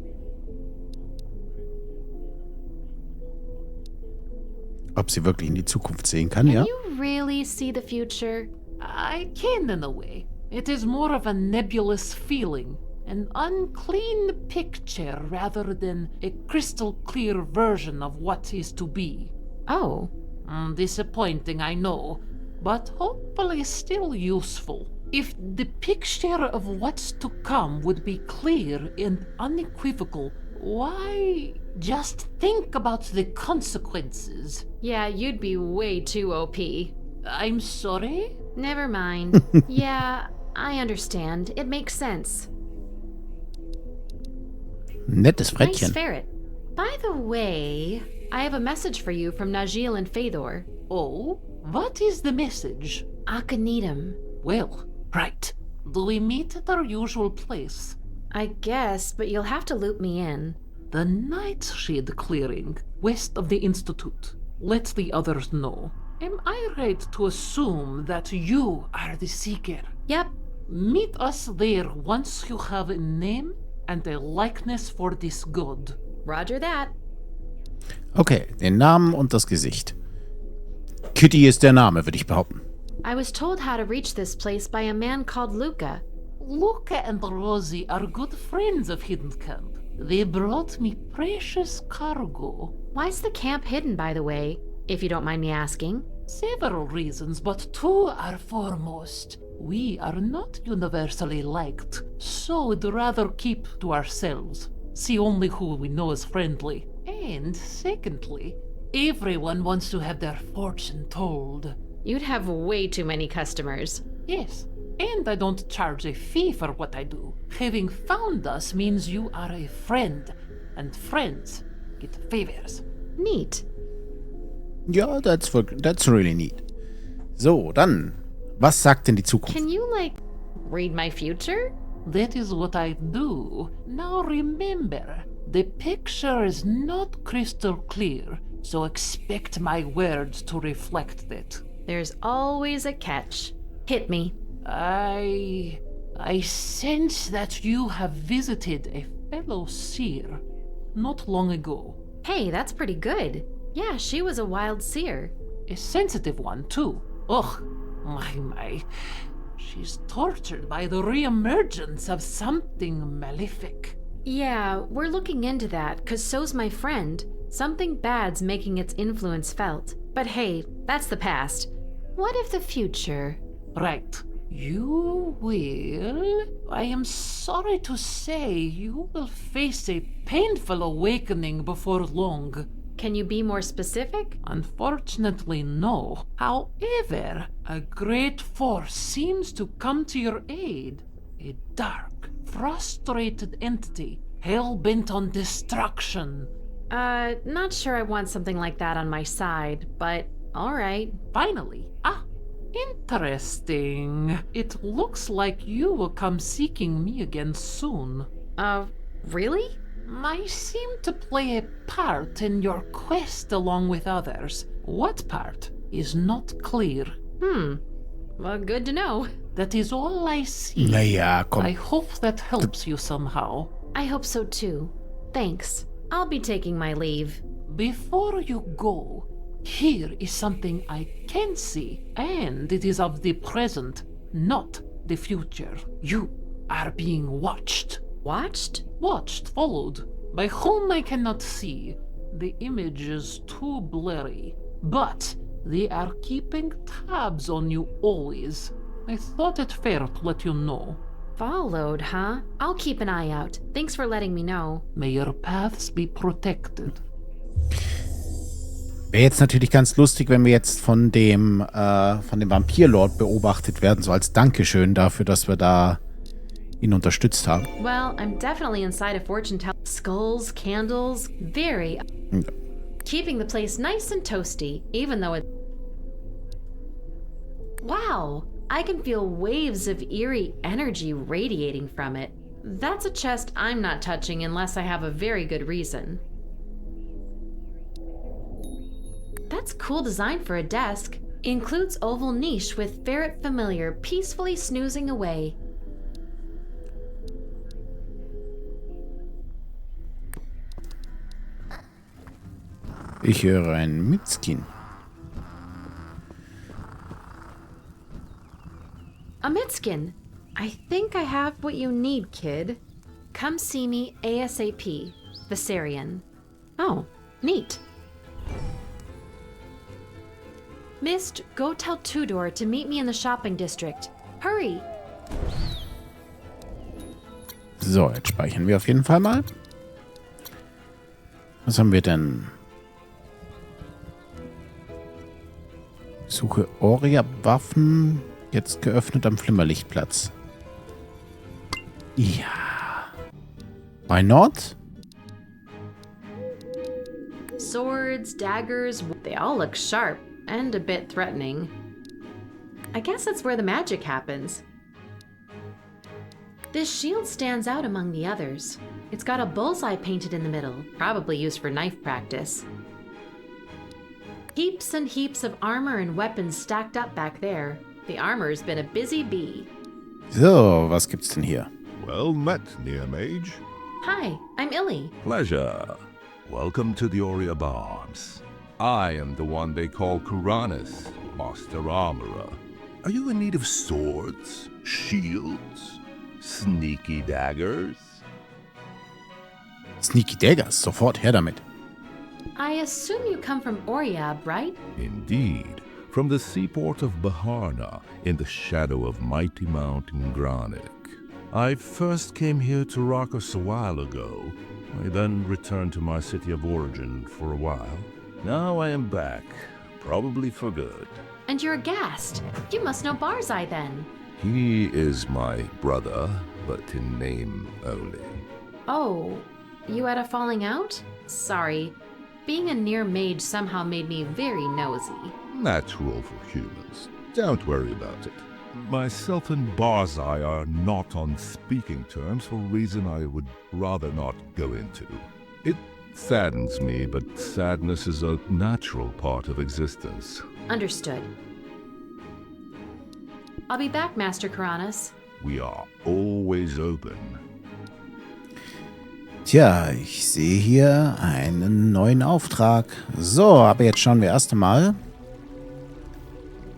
Speaker 1: Ob sie wirklich in die Zukunft sehen kann, ja?
Speaker 3: Can you really see the future?
Speaker 2: I can in a way. It is more of a nebulous feeling. An unclean picture rather than a crystal clear version of what is to be.
Speaker 3: Oh.
Speaker 2: Disappointing, I know, but hopefully still useful. If the picture of what's to come would be clear and unequivocal, why just think about the consequences?
Speaker 3: Yeah, you'd be way too OP.
Speaker 2: I'm sorry?
Speaker 3: Never mind. Yeah, I understand. It makes sense.
Speaker 1: Nettes
Speaker 3: Nice
Speaker 1: Frettchen.
Speaker 3: ferret. By the way, I have a message for you from Najil and Fedor.
Speaker 2: Oh? What is the message?
Speaker 3: Akhenaten.
Speaker 2: Well, right. Do we meet at our usual place?
Speaker 3: I guess, but you'll have to loop me in.
Speaker 2: The Nightshade clearing, west of the Institute. Let the others know. Am I right to assume that you are the Seeker?
Speaker 3: Yep.
Speaker 2: Meet us there once you have a name and a likeness for this god.
Speaker 3: Roger that.
Speaker 1: Okay, den Namen und das Gesicht. Kitty ist der Name, würde ich behaupten.
Speaker 3: I was told how to reach this place by a man called Luca.
Speaker 2: Luca and Rosie are good friends of Hidden Camp. They brought me precious cargo.
Speaker 3: Why's the camp hidden, by the way, if you don't mind me asking?
Speaker 2: Several reasons, but two are foremost. We are not universally liked, so we'd rather keep to ourselves. See only who we know is friendly. And secondly, everyone wants to have their fortune told.
Speaker 3: You'd have way too many customers.
Speaker 2: Yes, and I don't charge a fee for what I do. Having found us means you are a friend, and friends get favors.
Speaker 3: Neat.
Speaker 1: Ja, that's really neat. So, dann, was sagt denn die Zukunft?
Speaker 3: Can you, read my future?
Speaker 2: That is what I do. Now remember, the picture is not crystal clear, so expect my words to reflect that.
Speaker 3: There's always a catch. Hit me.
Speaker 2: I sense that you have visited a fellow seer not long ago.
Speaker 3: Hey, that's pretty good. Yeah, she was a wild seer.
Speaker 2: A sensitive one, too. Ugh, my. She's tortured by the reemergence of something malefic.
Speaker 3: Yeah, we're looking into that, 'cause so's my friend. Something bad's making its influence felt. But hey, that's the past. What if the future?
Speaker 2: Right. You will... I am sorry to say you will face a painful awakening before long.
Speaker 3: Can you be more specific?
Speaker 2: Unfortunately, no. However, a great force seems to come to your aid. A dark, frustrated entity, hell-bent on destruction.
Speaker 3: Not sure I want something like that on my side, but alright.
Speaker 2: Finally. Interesting. It looks like you will come seeking me again soon.
Speaker 3: Really?
Speaker 2: I seem to play a part in your quest along with others. What part is not clear.
Speaker 3: Well, good to know.
Speaker 2: That is all I see.
Speaker 1: Naja, komm.
Speaker 2: I hope that helps you somehow.
Speaker 3: I hope so too. Thanks. I'll be taking my leave.
Speaker 2: Before you go, here is something I can see, and it is of the present, not the future. You are being watched.
Speaker 3: Watched?
Speaker 2: Watched, followed. By whom I cannot see. The image is too blurry. But They are keeping tabs on you always. I thought it fair to let you know.
Speaker 3: Followed, huh? I'll keep an eye out. Thanks for letting me know.
Speaker 2: May your paths be protected.
Speaker 1: Wäre jetzt natürlich ganz lustig, wenn wir jetzt von dem Vampirlord beobachtet werden, so als Dankeschön dafür, dass wir da ihn unterstützt haben.
Speaker 3: Well, I'm definitely inside a fortune teller. Skulls, candles, very... Keeping the place nice and toasty, even though it... Wow! I can feel waves of eerie energy radiating from it. That's a chest I'm not touching unless I have a very good reason. That's cool design for a desk. Includes oval niche with ferret familiar peacefully snoozing away.
Speaker 1: Ich höre ein Mitzkin.
Speaker 3: A Mitskin. I think I have what you need, kid. Come see me ASAP. Viserion. Oh, neat. Mist, go tell Tudor to meet me in the shopping district. Hurry!
Speaker 1: So, jetzt speichern wir auf jeden Fall mal. Was haben wir denn? Suche Oria-Waffen. Jetzt geöffnet am Flimmerlichtplatz. Ja. Why not?
Speaker 3: Swords, daggers, they all look sharp and a bit threatening. I guess that's where the magic happens. This shield stands out among the others. It's got a bullseye painted in the middle, probably used for knife practice. Heaps and heaps of armor and weapons stacked up back there. The armor's been a busy bee.
Speaker 1: So, was gibt's denn hier?
Speaker 18: Well met, Near-Mage.
Speaker 3: Hi, I'm Illy.
Speaker 18: Pleasure. Welcome to the Ori of Arms. I am the one they call Kuranis, Master Armorer. Are you in need of swords, shields, sneaky daggers?
Speaker 1: Sneaky Daggers, sofort her damit.
Speaker 3: I assume you come from Oriab, right?
Speaker 18: Indeed. From the seaport of Baharna, in the shadow of mighty Mountain Granik. I first came here to Rakos a while ago. I then returned to my city of origin for a while. Now I am back, probably for good.
Speaker 3: And you're aghast. You must know Barzai then.
Speaker 18: He is my brother, but in name only.
Speaker 3: Oh, you had a falling out? Sorry. Being a Near-Mage somehow made me very nosy.
Speaker 18: Natural for humans. Don't worry about it. Myself and Barzai are not on speaking terms for a reason I would rather not go into. It saddens me, but sadness is a natural part of existence.
Speaker 3: Understood. I'll be back, Master Kuranis.
Speaker 18: We are always open.
Speaker 1: Tja, ich sehe hier einen neuen Auftrag. So, aber jetzt schauen wir erst einmal,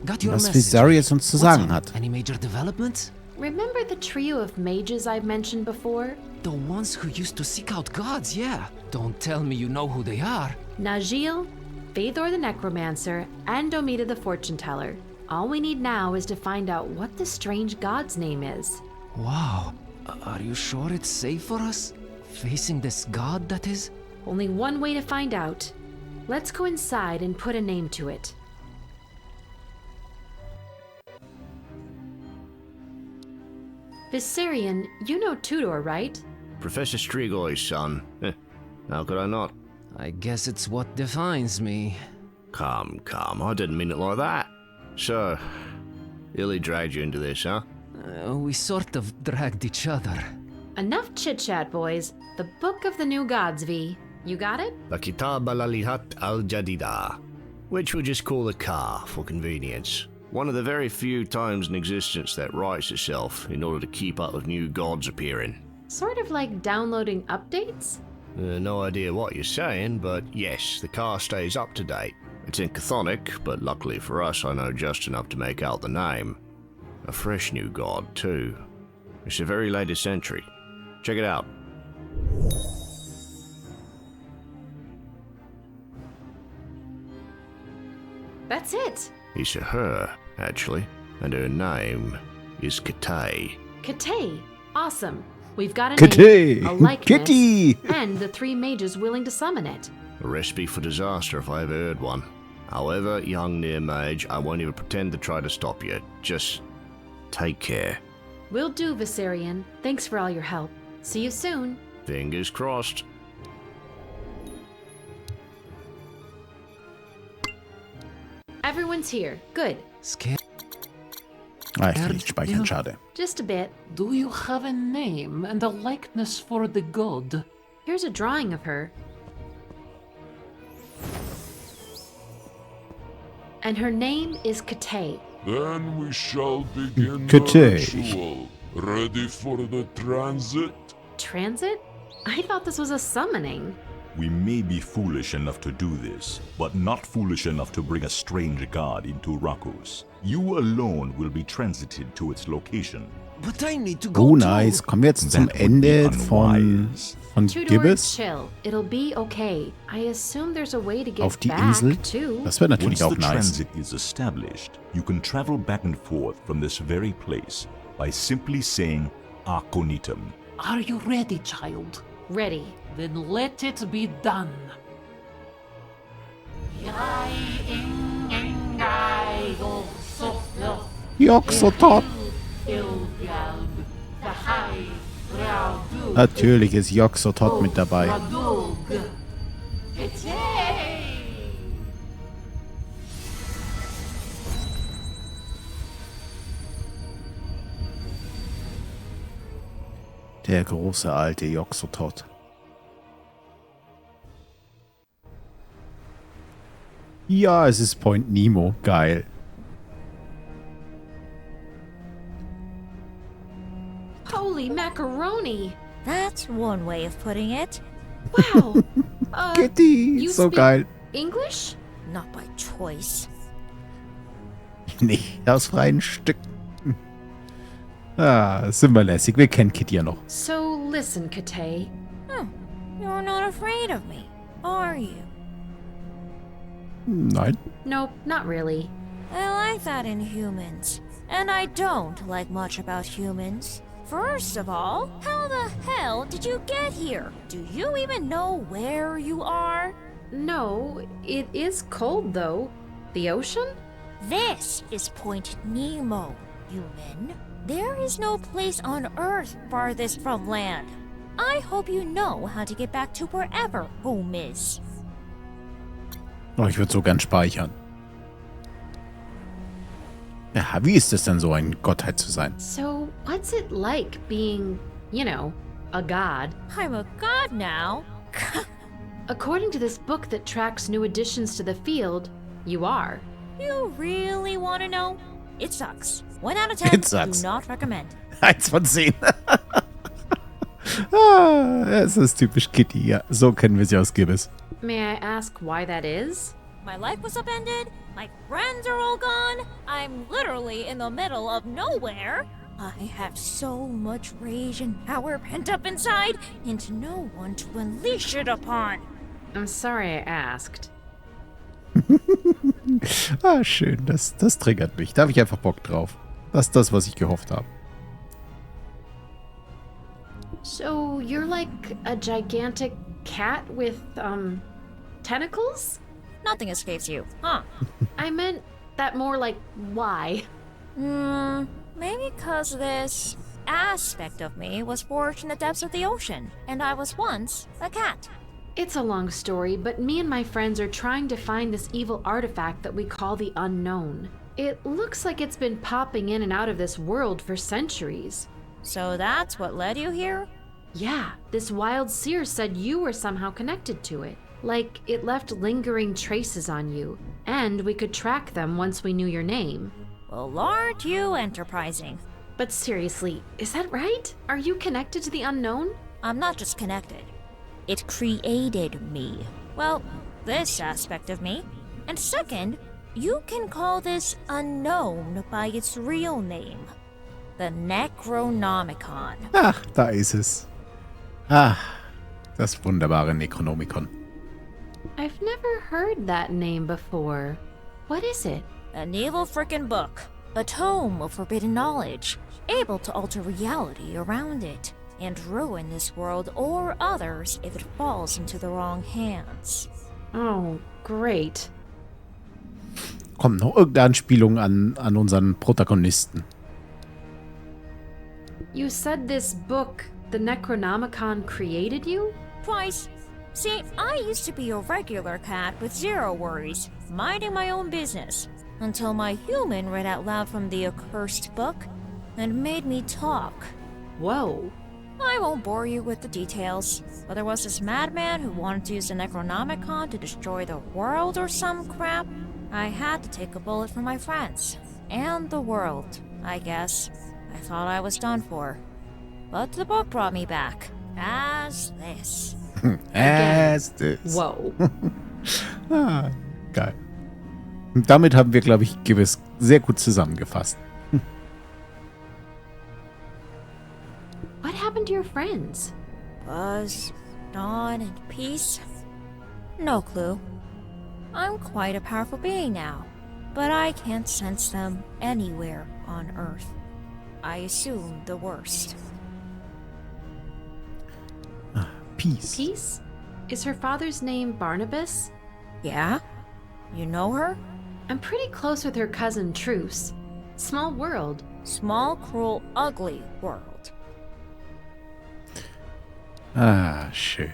Speaker 1: was Viserion uns zu sagen hat.
Speaker 14: Any major developments?
Speaker 3: Remember the trio of mages I've mentioned before?
Speaker 14: The ones who used to seek out gods, yeah. Don't tell me you know who they are.
Speaker 3: Najil, Phaethor the Necromancer, and Omida the Fortune Teller. All we need now is to find out what the strange god's name is.
Speaker 14: Wow. Are you sure it's safe for us? Facing this god, that is?
Speaker 3: Only one way to find out. Let's go inside and put a name to it. Viserion, you know Tudor, right?
Speaker 19: Professor Strigoi, son. How could I not?
Speaker 14: I guess it's what defines me.
Speaker 19: Come, I didn't mean it like that. So, Illy dragged you into this, huh?
Speaker 14: We sort of dragged each other.
Speaker 3: Enough chit-chat, boys. The Book of the New Gods, V. You got it?
Speaker 19: The Kitab al-Alihat al-Jadida, which we'll just call the Ka for convenience. One of the very few times in existence that writes itself in order to keep up with new gods appearing.
Speaker 3: Sort of like downloading updates?
Speaker 19: No idea what you're saying, but yes, the Ka stays up to date. It's in Chthonic, but luckily for us I know just enough to make out the name. A fresh new god, too. It's the very latest entry. Check it out.
Speaker 3: That's it.
Speaker 19: It's a her, actually, and her name is Kitay.
Speaker 3: Kitay. Awesome. We've got a
Speaker 1: Kitay.
Speaker 3: name, a likeness,
Speaker 1: Kitty.
Speaker 3: and the 3 mages willing to summon it.
Speaker 19: A recipe for disaster if I ever heard one. However, young Near-Mage, I won't even pretend to try to stop you. Just take care.
Speaker 3: Will do, Viserion. Thanks for all your help. See you soon.
Speaker 19: Fingers crossed.
Speaker 3: Everyone's here. Good.
Speaker 1: Ich kann nicht speichern, schade.
Speaker 3: Just a bit.
Speaker 2: Do you have a name and a likeness for the god?
Speaker 3: Here's a drawing of her. And her name is Kitay.
Speaker 6: Then we shall begin
Speaker 1: Kitay.
Speaker 6: the ritual. Ready for the transit?
Speaker 3: Transit? I thought this was a summoning.
Speaker 17: We may be foolish enough to do this, but not foolish enough to bring a strange god into Rakkus. You alone will be transited to its location.
Speaker 11: But I need to go
Speaker 1: Oh, nice. Kommen wir jetzt zum Ende von
Speaker 3: Tudor,
Speaker 1: Gibbous
Speaker 3: chill. It'll be okay. I assume there's a way to get
Speaker 1: auf die
Speaker 3: back
Speaker 1: Insel.
Speaker 3: too.
Speaker 1: Das wäre natürlich
Speaker 17: Once
Speaker 1: auch
Speaker 17: the
Speaker 1: nice.
Speaker 17: transit is established, you can travel back and forth from this very place by simply saying Arconitum.
Speaker 2: Are you ready, child?
Speaker 3: Ready.
Speaker 2: Then let it be done.
Speaker 1: Joxotot. Natürlich ist Joxotot mit dabei. Der große alte Joxotot. Ja, es ist Point Nemo. Geil.
Speaker 3: Holy macaroni!
Speaker 20: That's one way of putting it.
Speaker 3: Wow!
Speaker 1: Kitty!
Speaker 3: You
Speaker 1: So
Speaker 3: speak
Speaker 1: geil.
Speaker 20: English? Not by choice.
Speaker 1: Nee, aus freien Stücken. Ah, sind wir lässig. Wir kennen Kitty ja noch.
Speaker 3: So listen, Kitay.
Speaker 20: You're not afraid of me, are you?
Speaker 1: Nein.
Speaker 3: Nope, not really.
Speaker 20: I like that in humans. And I don't like much about humans. First of all, how the hell did you get here? Do you even know where you are?
Speaker 3: No, it is cold though. The ocean?
Speaker 20: This is Point Nemo, human. There is no place on Earth farthest from land. I hope you know how to get back to wherever home is.
Speaker 1: Oh, ich würde so gern speichern. Ja, wie ist es denn so, eine Gottheit zu sein?
Speaker 3: So, what's it like being, a god?
Speaker 20: I'm a god now.
Speaker 3: According to this book that tracks new additions to the field, you are.
Speaker 20: You really want to know? It sucks. 1 out of 10,
Speaker 1: It sucks.
Speaker 20: do not recommend.
Speaker 1: 1 von 10. Ah, es ist typisch Kitty, ja. So kennen wir sie aus Gibbous.
Speaker 3: May I ask why that is?
Speaker 20: My life was upended, my friends are all gone, I'm literally in the middle of nowhere. I have so much rage and power pent up inside, and no one to unleash it upon.
Speaker 3: I'm sorry I asked.
Speaker 1: Ah, schön. Das triggert mich. Da habe ich einfach Bock drauf. Das ist das, was ich gehofft habe.
Speaker 3: So, you're like a gigantic cat with, tentacles?
Speaker 20: Nothing escapes you, huh?
Speaker 3: I meant that more like, why?
Speaker 20: Maybe because this aspect of me was forged in the depths of the ocean, and I was once a cat.
Speaker 3: It's a long story, but me and my friends are trying to find this evil artifact that we call the Unknown. It looks like it's been popping in and out of this world for centuries.
Speaker 20: So that's what led you here?
Speaker 3: Yeah, this wild seer said you were somehow connected to it. Like, it left lingering traces on you, and we could track them once we knew your name.
Speaker 20: Well, aren't you enterprising?
Speaker 3: But seriously, is that right? Are you connected to the Unknown?
Speaker 20: I'm not just connected. It created me. Well, this aspect of me. And second, you can call this Unknown by its real name. The Necronomicon.
Speaker 1: Ach, da ist es. Ah, das wunderbare Necronomicon.
Speaker 3: I've never heard that name before. What is it?
Speaker 20: An evil frickin' book. A tome of forbidden knowledge, able to alter reality around it, and ruin this world or others if it falls into the wrong hands.
Speaker 3: Oh, great.
Speaker 1: Kommt noch irgendeine Anspielung an unseren Protagonisten?
Speaker 3: You said this book, the Necronomicon, created you?
Speaker 20: Twice. See, I used to be a regular cat with zero worries, minding my own business, until my human read out loud from the accursed book and made me talk.
Speaker 3: Whoa.
Speaker 20: I won't bore you with the details, but there was this madman who wanted to use the Necronomicon to destroy the world or some crap. I had to take a bullet for my friends. And the world, I guess. I thought I was done for. But the book brought me back. As this.
Speaker 1: As this.
Speaker 3: Whoa.
Speaker 1: Geil. Und damit haben wir, glaube ich, Gibbous sehr gut zusammengefasst.
Speaker 3: What happened to your friends?
Speaker 20: Buzz, Dawn, and Peace? No clue. I'm quite a powerful being now, but I can't sense them anywhere on Earth. I assume the worst.
Speaker 1: Peace.
Speaker 3: Peace? Is her father's name Barnabas?
Speaker 20: Yeah? You know her?
Speaker 3: I'm pretty close with her cousin Truce. Small world.
Speaker 20: Small, cruel, ugly world.
Speaker 1: Ah, schön.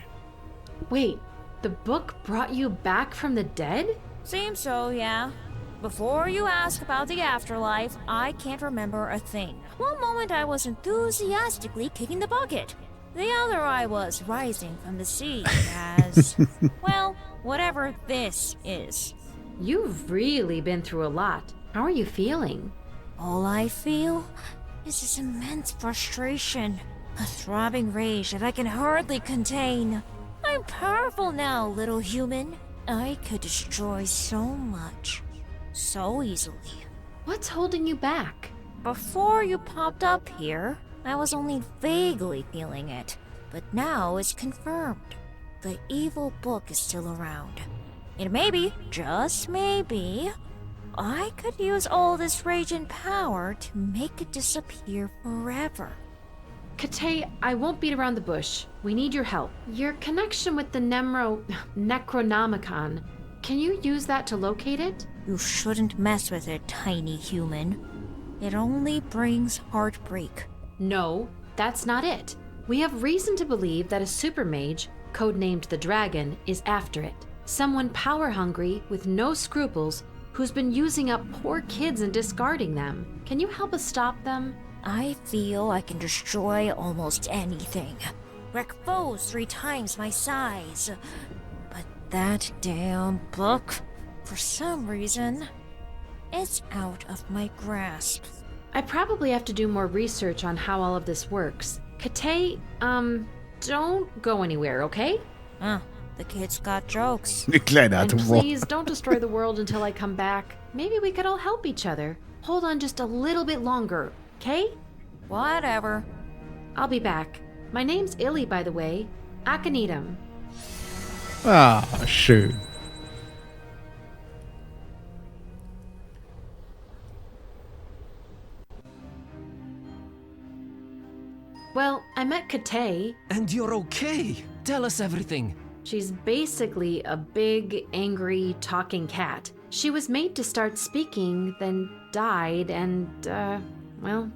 Speaker 3: Wait, the book brought you back from the dead?
Speaker 20: Seems so, yeah. Before you ask about the afterlife, I can't remember a thing. One moment I was enthusiastically kicking the bucket. The other I was rising from the sea as, well, whatever this is.
Speaker 3: You've really been through a lot. How are you feeling?
Speaker 20: All I feel is this immense frustration. A throbbing rage that I can hardly contain. I'm powerful now, little human. I could destroy so much. So easily.
Speaker 3: What's holding you back?
Speaker 20: Before you popped up here, I was only vaguely feeling it. But now it's confirmed. The evil book is still around. And maybe, just maybe, I could use all this rage and power to make it disappear forever.
Speaker 3: Kate, I won't beat around the bush. We need your help. Your connection with the Necronomicon, can you use that to locate it?
Speaker 20: You shouldn't mess with it, tiny human. It only brings heartbreak.
Speaker 3: No, that's not it. We have reason to believe that a super mage, codenamed the Dragon, is after it. Someone power-hungry with no scruples who's been using up poor kids and discarding them. Can you help us stop them?
Speaker 20: I feel I can destroy almost anything. Wreck foes 3 times my size. But that damn book, for some reason, it's out of my grasp.
Speaker 3: I probably have to do more research on how all of this works. Kate, don't go anywhere, okay?
Speaker 20: The kid's got jokes.
Speaker 3: And please don't destroy the world until I come back. Maybe we could all help each other. Hold on just a little bit longer. Okay?
Speaker 20: Whatever.
Speaker 3: I'll be back. My name's Illy, by the way. Akanitum.
Speaker 1: Ah, schön.
Speaker 3: Well, I met Kate.
Speaker 14: And you're okay. Tell us everything.
Speaker 3: She's basically a big, angry, talking cat. She was made to start speaking, then died, and,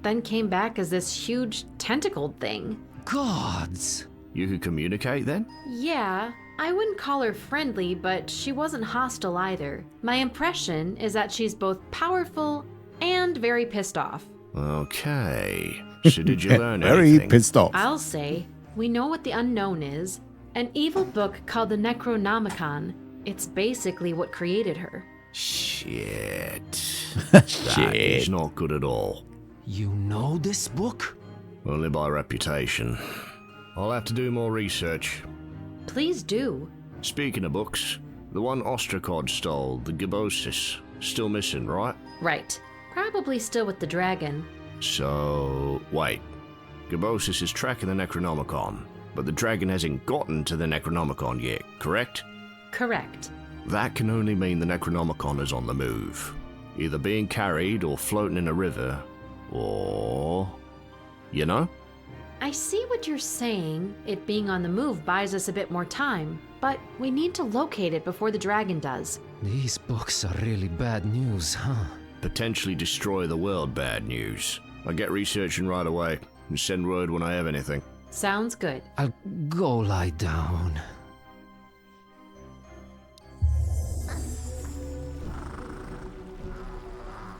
Speaker 3: then came back as this huge tentacled thing.
Speaker 14: Gods!
Speaker 19: You could communicate then?
Speaker 3: Yeah, I wouldn't call her friendly, but she wasn't hostile either. My impression is that she's both powerful and very pissed off.
Speaker 19: Okay. So did you learn
Speaker 1: Very
Speaker 19: anything?
Speaker 1: pissed off.
Speaker 3: I'll say, we know what the unknown is. An evil book called the Necronomicon. It's basically what created her.
Speaker 19: Shit. That is not good at all.
Speaker 14: You know this book?
Speaker 19: Only by reputation. I'll have to do more research.
Speaker 3: Please do.
Speaker 19: Speaking of books, the one Ostracod stole, the Gibbous, still missing, right?
Speaker 3: Right. Probably still with the dragon.
Speaker 19: So, wait. Gibbous is tracking the Necronomicon, but the dragon hasn't gotten to the Necronomicon yet, correct?
Speaker 3: Correct.
Speaker 19: That can only mean the Necronomicon is on the move. Either being carried or floating in a river, or... you know?
Speaker 3: I see what you're saying. It being on the move buys us a bit more time, but we need to locate it before the dragon does.
Speaker 14: These books are really bad news, huh?
Speaker 19: Potentially destroy the world bad news. I'll get researching right away and send word when I have anything.
Speaker 3: Sounds good.
Speaker 14: I'll go lie down.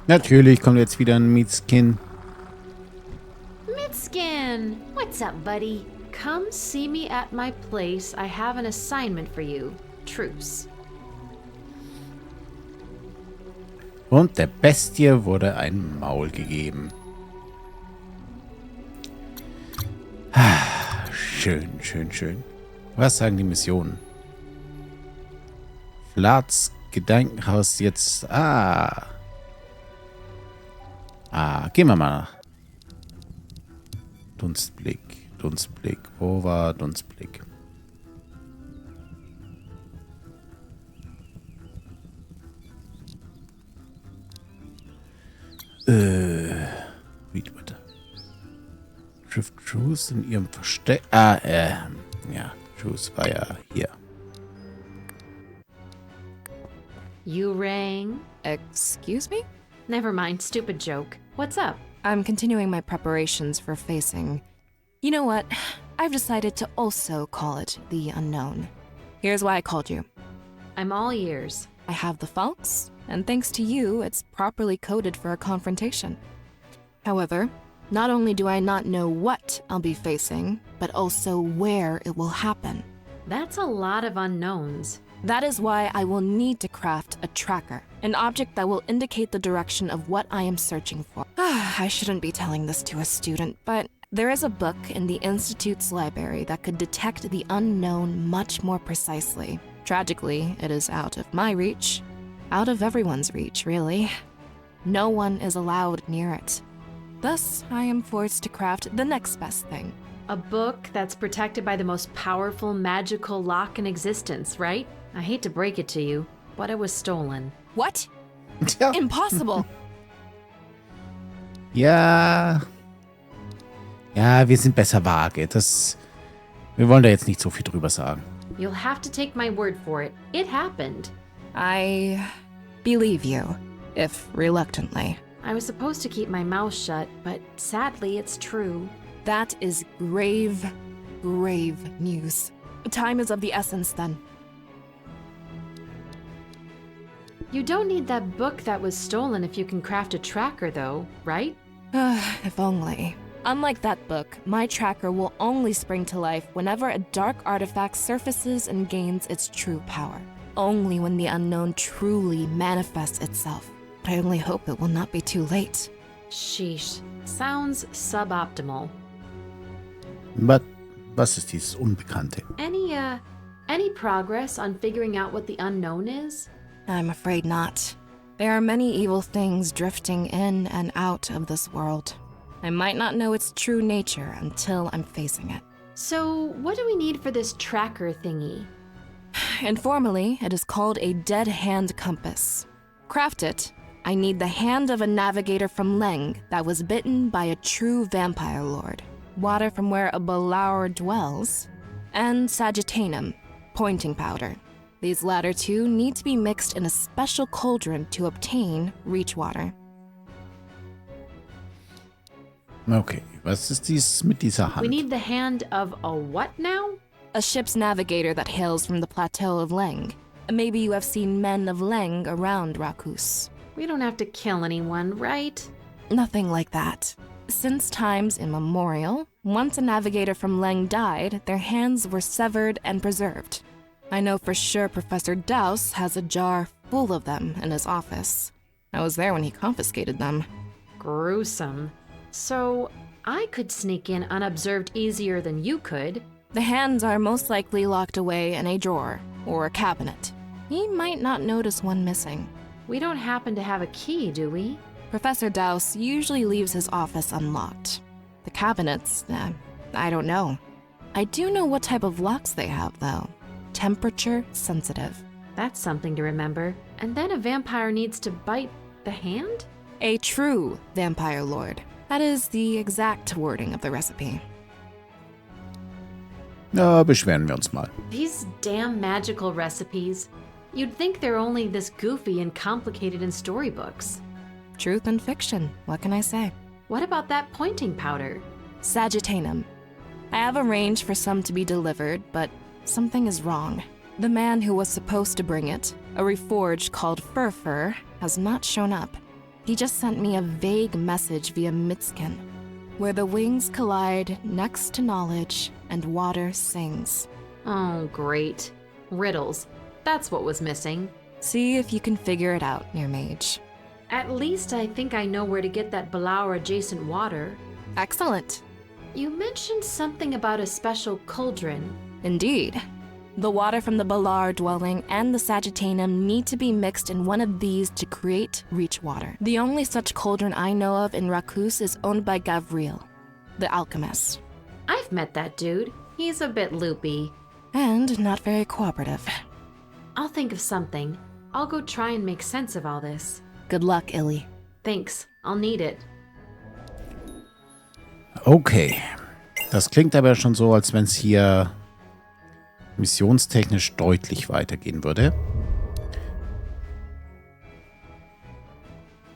Speaker 1: Natürlich kommt jetzt wieder ein Mietskin.
Speaker 3: Mitskin! What's up, buddy? Come see me at my place. I have an assignment for you. Truce.
Speaker 1: Und der Bestie wurde ein Maul gegeben. Schön, schön, schön. Was sagen die Missionen? Vlads Gedankenhaus jetzt... gehen wir mal nach. Dunstblick. Wo war Dunstblick? Bitte. Trifft Juice in ihrem Versteck. Ja. Juice war ja hier.
Speaker 3: You rang?
Speaker 9: Excuse me?
Speaker 3: Never mind, stupid joke. What's up?
Speaker 9: I'm continuing my preparations for facing... You know what? I've decided to also call it the unknown. Here's why I called you.
Speaker 3: I'm all ears.
Speaker 9: I have the Falks, and thanks to you, it's properly coded for a confrontation. However, not only do I not know what I'll be facing, but also where it will happen.
Speaker 3: That's a lot of unknowns.
Speaker 9: That is why I will need to craft a tracker, an object that will indicate the direction of what I am searching for. I shouldn't be telling this to a student, but there is a book in the Institute's library that could detect the unknown much more precisely. Tragically, it is out of my reach. Out of everyone's reach, really. No one is allowed near it. Thus, I am forced to craft the next best thing.
Speaker 3: A book that's protected by the most powerful magical lock in existence, right? I hate to break it to you, but it was stolen.
Speaker 9: What? Impossible!
Speaker 1: Ja, wir sind besser vage. Wir wollen da jetzt nicht so viel drüber sagen.
Speaker 3: You'll have to take my word for it. It happened.
Speaker 9: I believe you, if reluctantly.
Speaker 3: I was supposed to keep my mouth shut, but sadly it's true.
Speaker 9: That is grave news. Time is of the essence, then.
Speaker 3: You don't need that book that was stolen if you can craft a tracker, though, right?
Speaker 9: If only. Unlike that book, my tracker will only spring to life whenever a dark artifact surfaces and gains its true power. Only when the unknown truly manifests itself. But I only hope it will not be too late.
Speaker 3: Sheesh. Sounds suboptimal.
Speaker 1: But was ist dieses Unbekannte?
Speaker 3: Any progress on figuring out what the unknown is?
Speaker 9: I'm afraid not. There are many evil things drifting in and out of this world. I might not know its true nature until I'm facing it.
Speaker 3: So, what do we need for this tracker thingy?
Speaker 9: Informally, it is called a dead hand compass. Craft it, I need the hand of a navigator from Leng that was bitten by a true vampire lord, water from where a Balaur dwells, and Sagittanum, pointing powder. These latter two need to be mixed in a special cauldron to obtain reach water.
Speaker 1: Okay, was ist dies mit dieser Hand?
Speaker 3: We need the hand of a what now?
Speaker 9: A ship's navigator that hails from the plateau of Leng. Maybe you have seen men of Leng around Rakus.
Speaker 3: We don't have to kill anyone, right?
Speaker 9: Nothing like that. Since times immemorial, once a navigator from Leng died, their hands were severed and preserved. I know for sure Professor Daus has a jar full of them in his office. I was there when he confiscated them.
Speaker 3: Gruesome. So, I could sneak in unobserved easier than you could.
Speaker 9: The hands are most likely locked away in a drawer or a cabinet. He might not notice one missing.
Speaker 3: We don't happen to have a key, do we?
Speaker 9: Professor Daus usually leaves his office unlocked. The cabinets, I don't know. I do know what type of locks they have, though. Temperature sensitive.
Speaker 3: That's something to remember. And then a vampire needs to bite the hand?
Speaker 9: A true vampire lord. That is the exact wording of the recipe.
Speaker 1: Na, beschweren wir uns mal.
Speaker 3: These damn magical recipes. You'd think they're only this goofy and complicated in storybooks.
Speaker 9: Truth and fiction, what can I say?
Speaker 3: What about that pointing powder?
Speaker 9: Sagittanum. I have arranged for some to be delivered, but something is wrong. The man who was supposed to bring it, a reforged called Furfur, has not shown up. He just sent me a vague message via Mitskin. Where the wings collide next to knowledge and water sings.
Speaker 3: Oh, great. Riddles. That's what was missing.
Speaker 9: See if you can figure it out, Near-Mage.
Speaker 3: At least I think I know where to get that Balaur-adjacent water.
Speaker 9: Excellent.
Speaker 3: You mentioned something about a special cauldron.
Speaker 9: Indeed. The water from the Balaur dwelling and the Sagittanum need to be mixed in one of these to create reach water. The only such cauldron I know of in Rakus is owned by Gavriel, the alchemist.
Speaker 3: I've met that dude. He's a bit loopy.
Speaker 9: And not very cooperative.
Speaker 3: I'll think of something. I'll go try and make sense of all this.
Speaker 9: Good luck, Illy.
Speaker 3: Thanks. I'll need it.
Speaker 1: Okay. Das klingt aber schon so, als wenn es hier missionstechnisch deutlich weitergehen würde.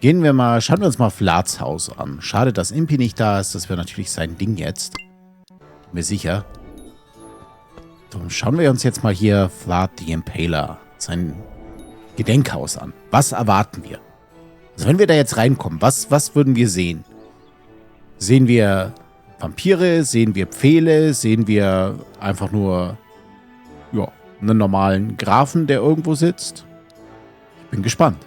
Speaker 1: Schauen wir uns mal Vlads Haus an. Schade, dass Impi nicht da ist. Das wäre natürlich sein Ding jetzt. Bin mir sicher. Darum schauen wir uns jetzt mal hier Vlad the Impaler, sein Gedenkhaus an. Was erwarten wir? Also wenn wir da jetzt reinkommen, was würden wir sehen? Sehen wir Vampire? Sehen wir Pfähle? Sehen wir einfach nur einen normalen Grafen, der irgendwo sitzt? Ich bin gespannt.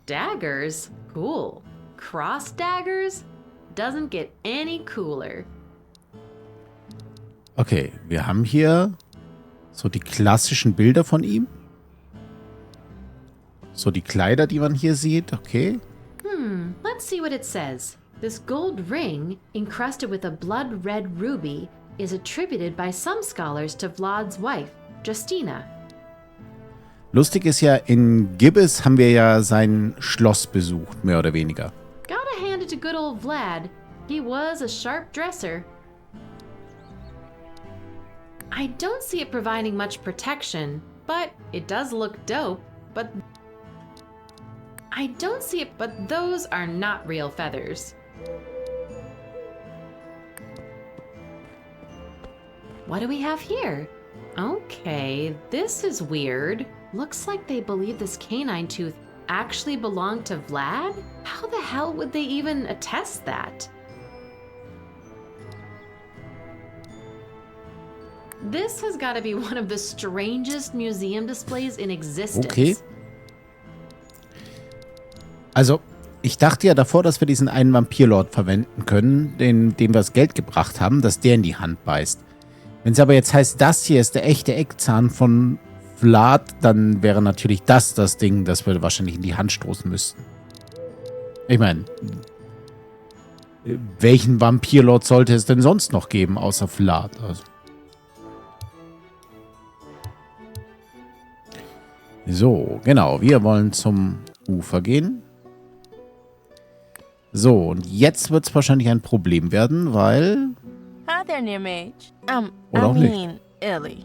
Speaker 3: Daggers? Cool. Cross daggers? Doesn't get any cooler.
Speaker 1: Okay, wir haben hier so die klassischen Bilder von ihm. So die Kleider, die man hier sieht. Okay.
Speaker 3: Let's see what it says. This gold ring, encrusted with a blood red ruby, is attributed by some scholars to Vlad's wife, Justina.
Speaker 1: Lustig ist ja, in Gibbous haben wir ja sein Schloss besucht, mehr oder weniger.
Speaker 3: Gotta hand it to good old Vlad. He was a sharp dresser. I don't see it providing much protection, but it does look dope. But those are not real feathers. What do we have here? Okay, this is weird. Looks like they believe this canine tooth actually belonged to Vlad? How the hell would they even attest that? This has got to be one of the strangest museum displays in existence.
Speaker 1: Okay. Also, ich dachte ja davor, dass wir diesen einen Vampirlord verwenden können, dem wir das Geld gebracht haben, dass der in die Hand beißt. Wenn es aber jetzt heißt, das hier ist der echte Eckzahn von Vlad, dann wäre natürlich das Ding, das wir wahrscheinlich in die Hand stoßen müssten. Ich meine, welchen Vampirlord sollte es denn sonst noch geben, außer Vlad? Also. So, genau, wir wollen zum Ufer gehen. So, und jetzt wird es wahrscheinlich ein Problem werden, weil...
Speaker 21: Hi there, Near-Mage.
Speaker 1: Oder auch nicht.
Speaker 21: Illy.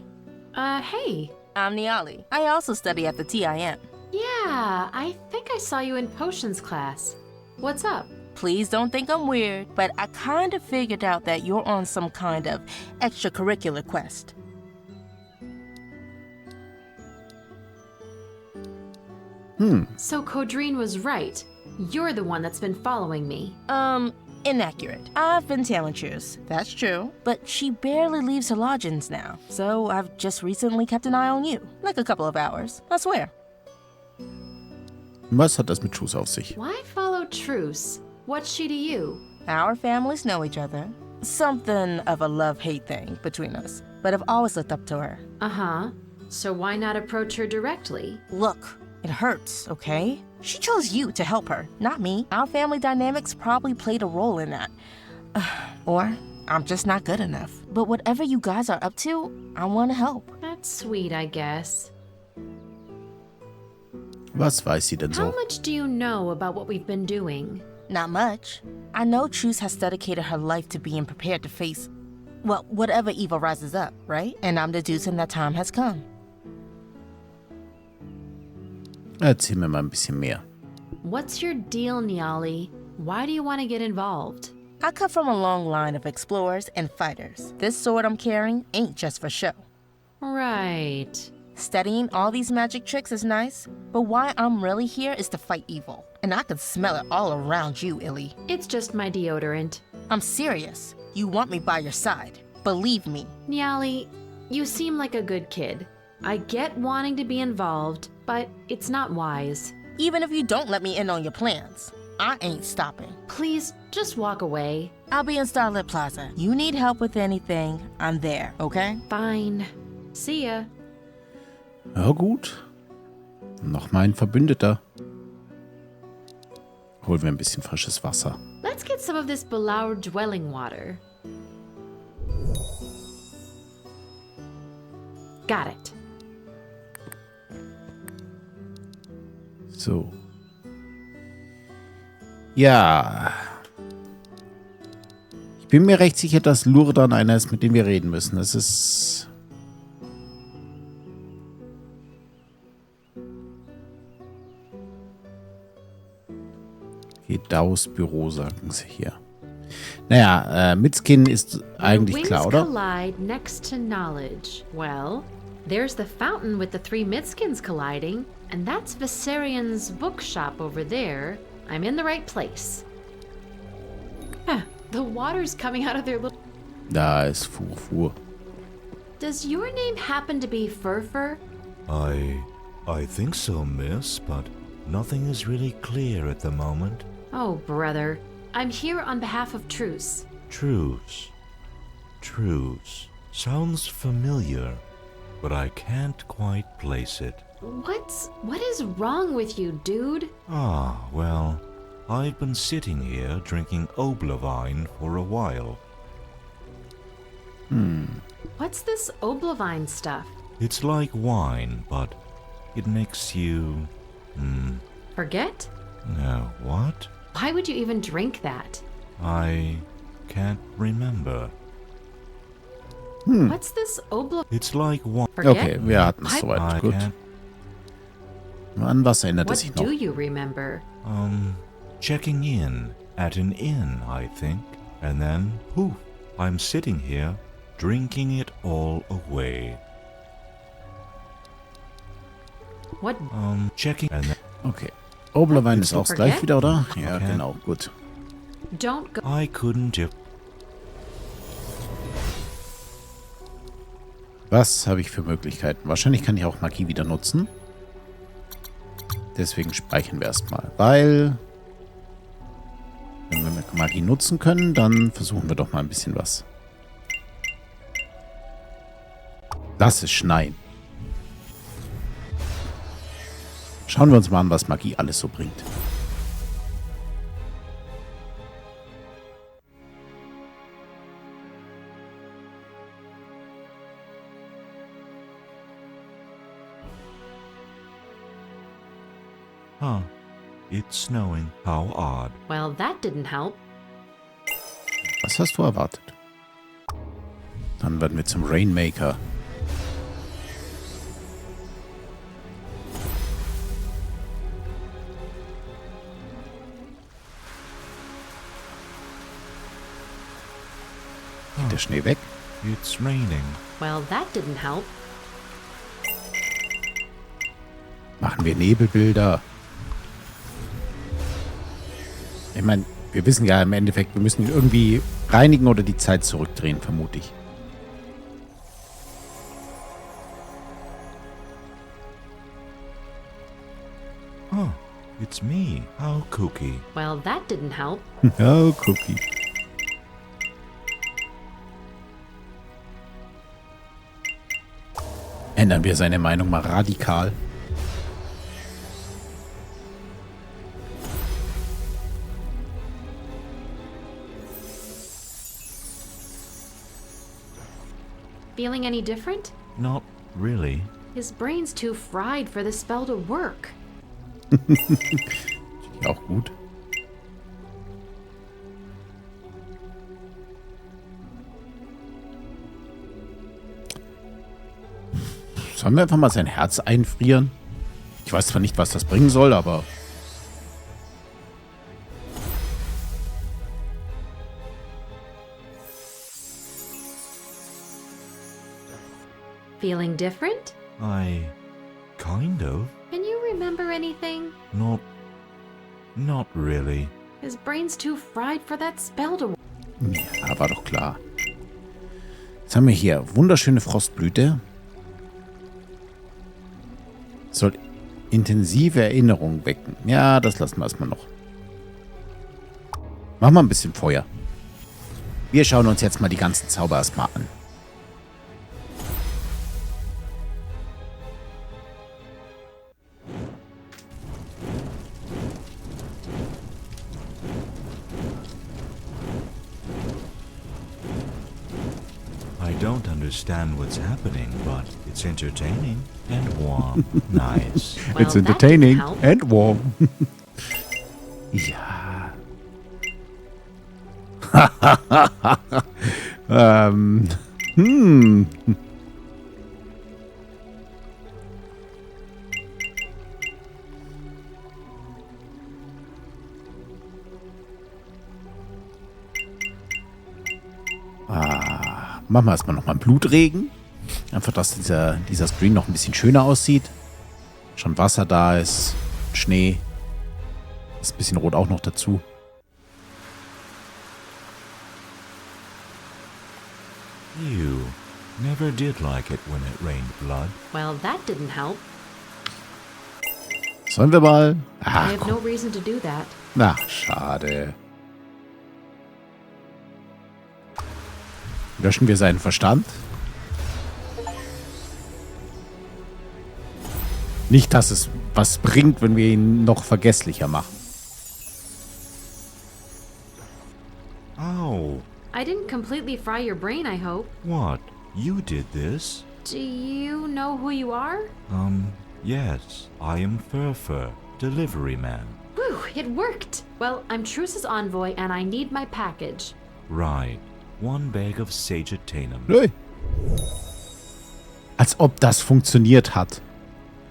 Speaker 3: Hey.
Speaker 21: I'm Niali. I also study at the TIM.
Speaker 3: Yeah, I think I saw you in potions class. What's up?
Speaker 21: Please don't think I'm weird, but I kind of figured out that you're on some kind of extracurricular quest.
Speaker 3: So Codrine was right. You're the one that's been following me.
Speaker 21: Inaccurate. I've been tailing Cheers, that's true. But she barely leaves her lodgings now, so I've just recently kept an eye on you. Like a couple of hours, I swear.
Speaker 1: Was hat das mit Truce auf sich?
Speaker 3: Why follow Truce? What's she to you?
Speaker 21: Our families know each other. Something of a love-hate thing between us, but I've always looked up to her.
Speaker 3: Uh-huh. So why not approach her directly?
Speaker 21: Look, it hurts, okay? She chose you to help her, not me. Our family dynamics probably played a role in that. Or I'm just not good enough. But whatever you guys are up to, I want to help.
Speaker 3: That's sweet, I guess.
Speaker 1: Was weiß sie denn
Speaker 3: How
Speaker 1: so?
Speaker 3: much do you know about what we've been doing?
Speaker 21: Not much. I know Truce has dedicated her life to being prepared to face, well, whatever evil rises up, right? And I'm deducing that time has come.
Speaker 1: Erzähl mir mal ein bisschen mehr.
Speaker 3: What's your deal, Niali? Why do you want to get involved?
Speaker 21: I come from a long line of explorers and fighters. This sword I'm carrying ain't just for show.
Speaker 3: Right.
Speaker 21: Studying all these magic tricks is nice, but why I'm really here is to fight evil. And I can smell it all around you, Illy.
Speaker 3: It's just my deodorant.
Speaker 21: I'm serious. You want me by your side. Believe me.
Speaker 3: Niali, you seem like a good kid. I get wanting to be involved, but it's not wise.
Speaker 21: Even if you don't let me in on your plans, I ain't stopping.
Speaker 3: Please, just walk away.
Speaker 21: I'll be in Starlit Plaza. You need help with anything, I'm there, okay?
Speaker 3: Fine. See ya.
Speaker 1: Ja gut. Noch mal ein Verbündeter. Holen wir ein bisschen frisches Wasser.
Speaker 3: Let's get some of this Belaur dwelling water. Got it.
Speaker 1: So. Ja. Ich bin mir recht sicher, dass Lurdan einer ist, mit dem wir reden müssen. Das ist... Gedaus Büro, sagen sie hier. Naja, Mitskin ist eigentlich klar, oder?
Speaker 3: Wings collide next to knowledge. Well, there's the fountain with the 3 Mitskins colliding, and that's Viserian's bookshop over there. I'm in the right place. Huh, the water's coming out of their little...
Speaker 1: Da ist Furfur.
Speaker 3: Does your name happen to be Furfur?
Speaker 5: I think so, miss, but nothing is really clear at the moment.
Speaker 3: Oh, brother. I'm here on behalf of Truce.
Speaker 5: Truce. Sounds familiar, but I can't quite place it.
Speaker 3: What is wrong with you, dude?
Speaker 5: Ah, well, I've been sitting here drinking Oblivine for a while.
Speaker 3: What's this Oblivine stuff?
Speaker 5: It's like wine, but it makes you...
Speaker 3: Forget?
Speaker 5: No, what?
Speaker 3: Why would you even drink that?
Speaker 5: I can't remember.
Speaker 3: What's this Oblivine?
Speaker 5: It's like wine.
Speaker 1: Okay, wir hatten es soweit. Gut. An was erinnert es sich
Speaker 3: What
Speaker 1: noch?
Speaker 3: do you remember?
Speaker 5: Checking in at an inn, I think. And then, poof, I'm sitting here, drinking it all away.
Speaker 3: What?
Speaker 5: Checking and then...
Speaker 1: Okay. Oblivine ist auch
Speaker 3: Forget?
Speaker 1: gleich wieder, oder? Ja, genau. Gut.
Speaker 3: Don't go.
Speaker 5: I couldn't just...
Speaker 1: Was habe ich für Möglichkeiten? Wahrscheinlich kann ich auch Magie wieder nutzen. Deswegen speichern wir erstmal. Weil, wenn wir Magie nutzen können, dann versuchen wir doch mal ein bisschen was. Das ist Schneien. Schauen wir uns mal an, was Magie alles so bringt.
Speaker 5: Huh. It's snowing. How odd.
Speaker 3: Well, that didn't help.
Speaker 1: Was hast du erwartet? Dann werden wir zum Rainmaker. Geht der Schnee weg?
Speaker 5: It's raining.
Speaker 3: Well, that didn't help.
Speaker 1: Machen wir Nebelbilder. Ich meine, wir wissen ja im Endeffekt, wir müssen ihn irgendwie reinigen oder die Zeit zurückdrehen, vermute ich.
Speaker 5: Oh, it's me. How kooky.
Speaker 3: Well, that didn't help.
Speaker 1: Oh, Cookie. Ändern wir seine Meinung mal radikal.
Speaker 3: Feeling any different?
Speaker 5: Not Really?
Speaker 3: His brain's too fried for the spell to work.
Speaker 1: Auch gut. Sollen wir einfach mal sein Herz einfrieren? Ich weiß zwar nicht, was das bringen soll, aber...
Speaker 3: Feeling different?
Speaker 5: Kind of.
Speaker 3: Can you remember anything?
Speaker 5: Not really.
Speaker 3: His brain's too fried for that spell to work.
Speaker 1: Ja, war doch klar. Jetzt haben wir hier wunderschöne Frostblüte. Soll intensive Erinnerungen wecken. Ja, das lassen wir erstmal noch. Machen wir ein bisschen Feuer. Wir schauen uns jetzt mal die ganzen Zauber erstmal an.
Speaker 5: I don't understand what's happening, but it's entertaining and warm. Nice.
Speaker 3: Well,
Speaker 1: it's entertaining
Speaker 3: that didn't help.
Speaker 1: and warm. Ja. Machen wir erstmal nochmal einen Blutregen. Einfach, dass dieser Screen noch ein bisschen schöner aussieht. Schon Wasser da ist, Schnee. Das bisschen Rot auch noch dazu.
Speaker 5: You never did like it when it rained blood.
Speaker 3: Well, that didn't help.
Speaker 1: Sollen wir mal?
Speaker 3: I have no reason to do that.
Speaker 1: Na, schade. Löschen wir seinen Verstand? Nicht, dass es was bringt, wenn wir ihn noch vergesslicher machen.
Speaker 5: Ow.
Speaker 3: I didn't completely fry your brain, I hope.
Speaker 5: What? You did this?
Speaker 3: Do you know who you are?
Speaker 5: Yes. I am Furfur, delivery man.
Speaker 3: Whew, it worked. Well, I'm Truce's envoy and I need my package.
Speaker 5: Right. 1 bag of sage attainum.
Speaker 1: Nö. Als ob das funktioniert hat.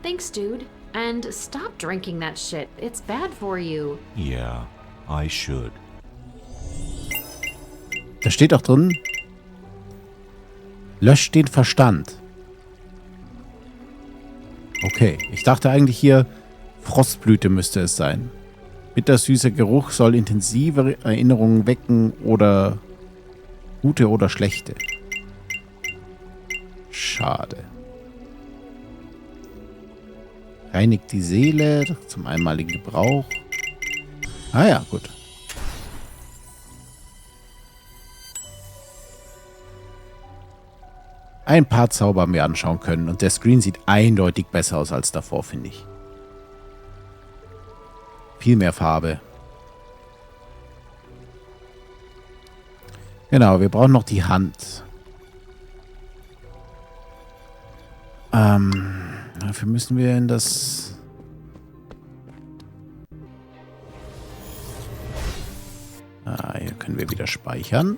Speaker 3: Thanks, dude. And stop drinking that shit. It's bad for you.
Speaker 5: Yeah, I should.
Speaker 1: Da steht auch drin, löscht den Verstand. Okay, ich dachte eigentlich hier, Frostblüte müsste es sein. Bittersüßer Geruch soll intensive Erinnerungen wecken oder gute oder schlechte. Schade. Reinigt die Seele zum einmaligen Gebrauch. Ah ja, gut. Ein paar Zauber haben wir anschauen können und der Screen sieht eindeutig besser aus als davor, finde ich. Viel mehr Farbe. Genau, wir brauchen noch die Hand. Dafür müssen wir in das... hier können wir wieder speichern.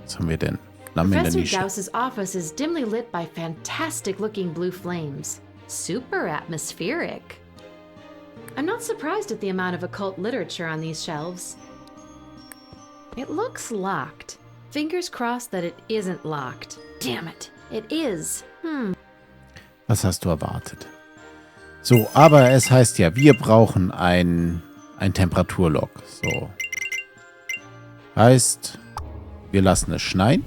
Speaker 1: Was haben wir denn? Flammen in der
Speaker 3: Professor
Speaker 1: Nische.
Speaker 3: Gauss's office is dimly lit by fantastic-looking blue flames. Super atmospheric. I'm not surprised at the amount of occult literature on these shelves. It looks locked. Fingers crossed that it isn't locked. Damn it. It is.
Speaker 1: Was hast du erwartet? So, aber es heißt ja, wir brauchen ein Temperaturlog. So. Heißt, wir lassen es schneien.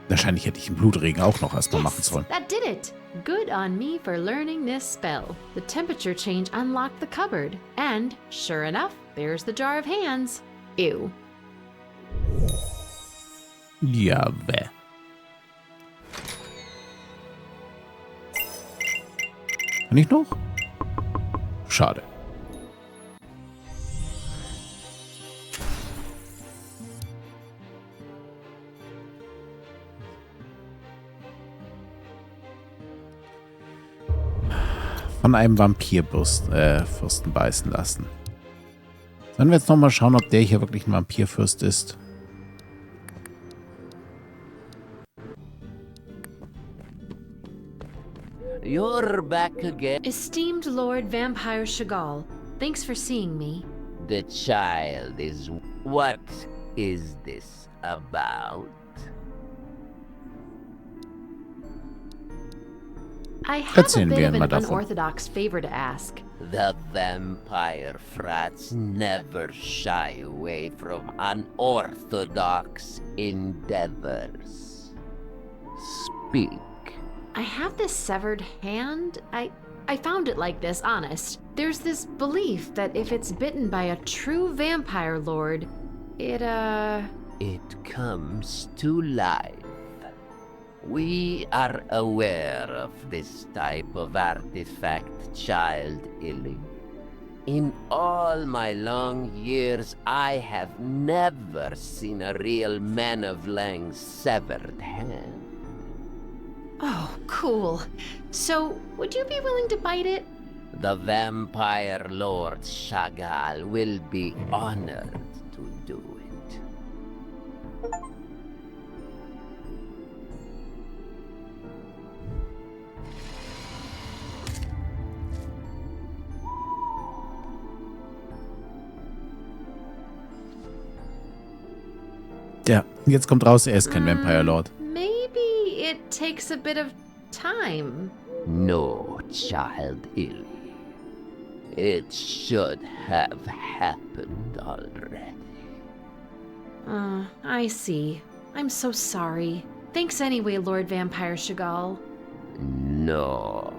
Speaker 1: Wahrscheinlich hätte ich einen Blutregen auch noch erstmal machen sollen.
Speaker 3: That did it. Good on me for learning this spell. The temperature change unlocked the cupboard. And, sure enough, there's the jar of hands. Ew.
Speaker 1: Ja, bäh. Kann ich noch? Schade. Von einem Vampirfürsten beißen lassen. Sollen wir jetzt nochmal schauen, ob der hier wirklich ein Vampirfürst ist?
Speaker 12: You're back again.
Speaker 3: Esteemed Lord Vampire Chagall, thanks for seeing me.
Speaker 12: The child is... What is this about?
Speaker 3: I have a
Speaker 1: Erzählen
Speaker 3: bit
Speaker 1: wir
Speaker 3: of an
Speaker 1: mal davon.
Speaker 3: unorthodox favor to ask.
Speaker 12: The vampire frats never shy away from unorthodox endeavors. Speak.
Speaker 3: I have this severed hand. I found it like this, honest. There's this belief that if it's bitten by a true vampire lord, it
Speaker 12: comes to life. We are aware of this type of artifact, child Illy. In all my long years, I have never seen a real man of Lang's severed hand.
Speaker 3: Oh, cool. So, would you be willing to bite it?
Speaker 12: The vampire lord Chagall will be honored to do it.
Speaker 1: Ja, jetzt kommt raus, er ist kein Vampire Lord.
Speaker 3: Maybe it takes a bit of time.
Speaker 12: No, child Illy. It should have happened already.
Speaker 3: I see. I'm so sorry. Thanks anyway, Lord Vampire Chagall.
Speaker 12: No.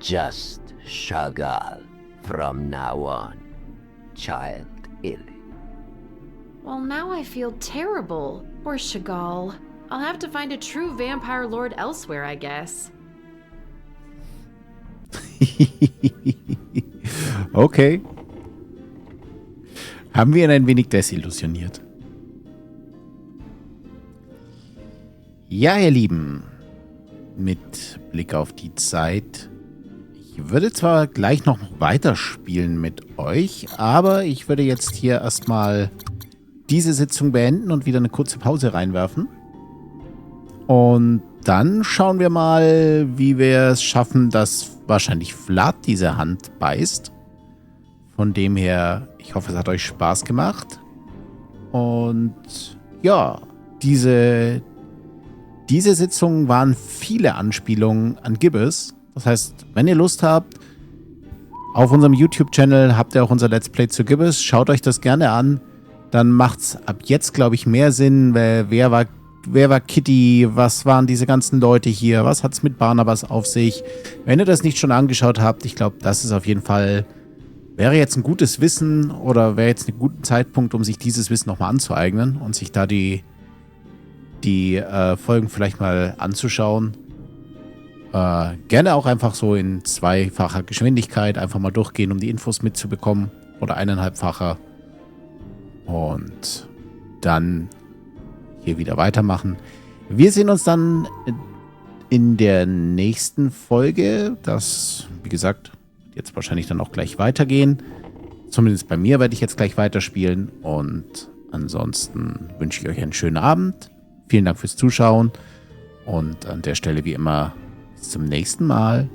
Speaker 12: Just Chagall from now on, child Illy.
Speaker 3: Well, now I feel terrible. Poor Chagall. I'll have to find a true vampire lord elsewhere, I guess.
Speaker 1: Okay. Haben wir ihn ein wenig desillusioniert. Ja, ihr Lieben. Mit Blick auf die Zeit. Ich würde zwar gleich noch weiterspielen mit euch, aber ich würde jetzt hier erstmal diese Sitzung beenden und wieder eine kurze Pause reinwerfen. Und dann schauen wir mal, wie wir es schaffen, dass wahrscheinlich Vlad diese Hand beißt. Von dem her, ich hoffe, es hat euch Spaß gemacht. Und ja, diese Sitzungen waren viele Anspielungen an Gibbous. Das heißt, wenn ihr Lust habt, auf unserem YouTube-Channel habt ihr auch unser Let's Play zu Gibbous. Schaut euch das gerne an. Dann macht es ab jetzt, glaube ich, mehr Sinn. Wer war Kitty? Was waren diese ganzen Leute hier? Was hat es mit Barnabas auf sich? Wenn ihr das nicht schon angeschaut habt, ich glaube, das ist auf jeden Fall, wäre jetzt ein gutes Wissen oder wäre jetzt ein guter Zeitpunkt, um sich dieses Wissen nochmal anzueignen und sich da die Folgen vielleicht mal anzuschauen. Gerne auch einfach so in zweifacher Geschwindigkeit einfach mal durchgehen, um die Infos mitzubekommen. Oder 1,5-facher. Und dann hier wieder weitermachen. Wir sehen uns dann in der nächsten Folge. Das, wie gesagt, wird jetzt wahrscheinlich dann auch gleich weitergehen. Zumindest bei mir werde ich jetzt gleich weiterspielen. Und ansonsten wünsche ich euch einen schönen Abend. Vielen Dank fürs Zuschauen. Und an der Stelle wie immer bis zum nächsten Mal.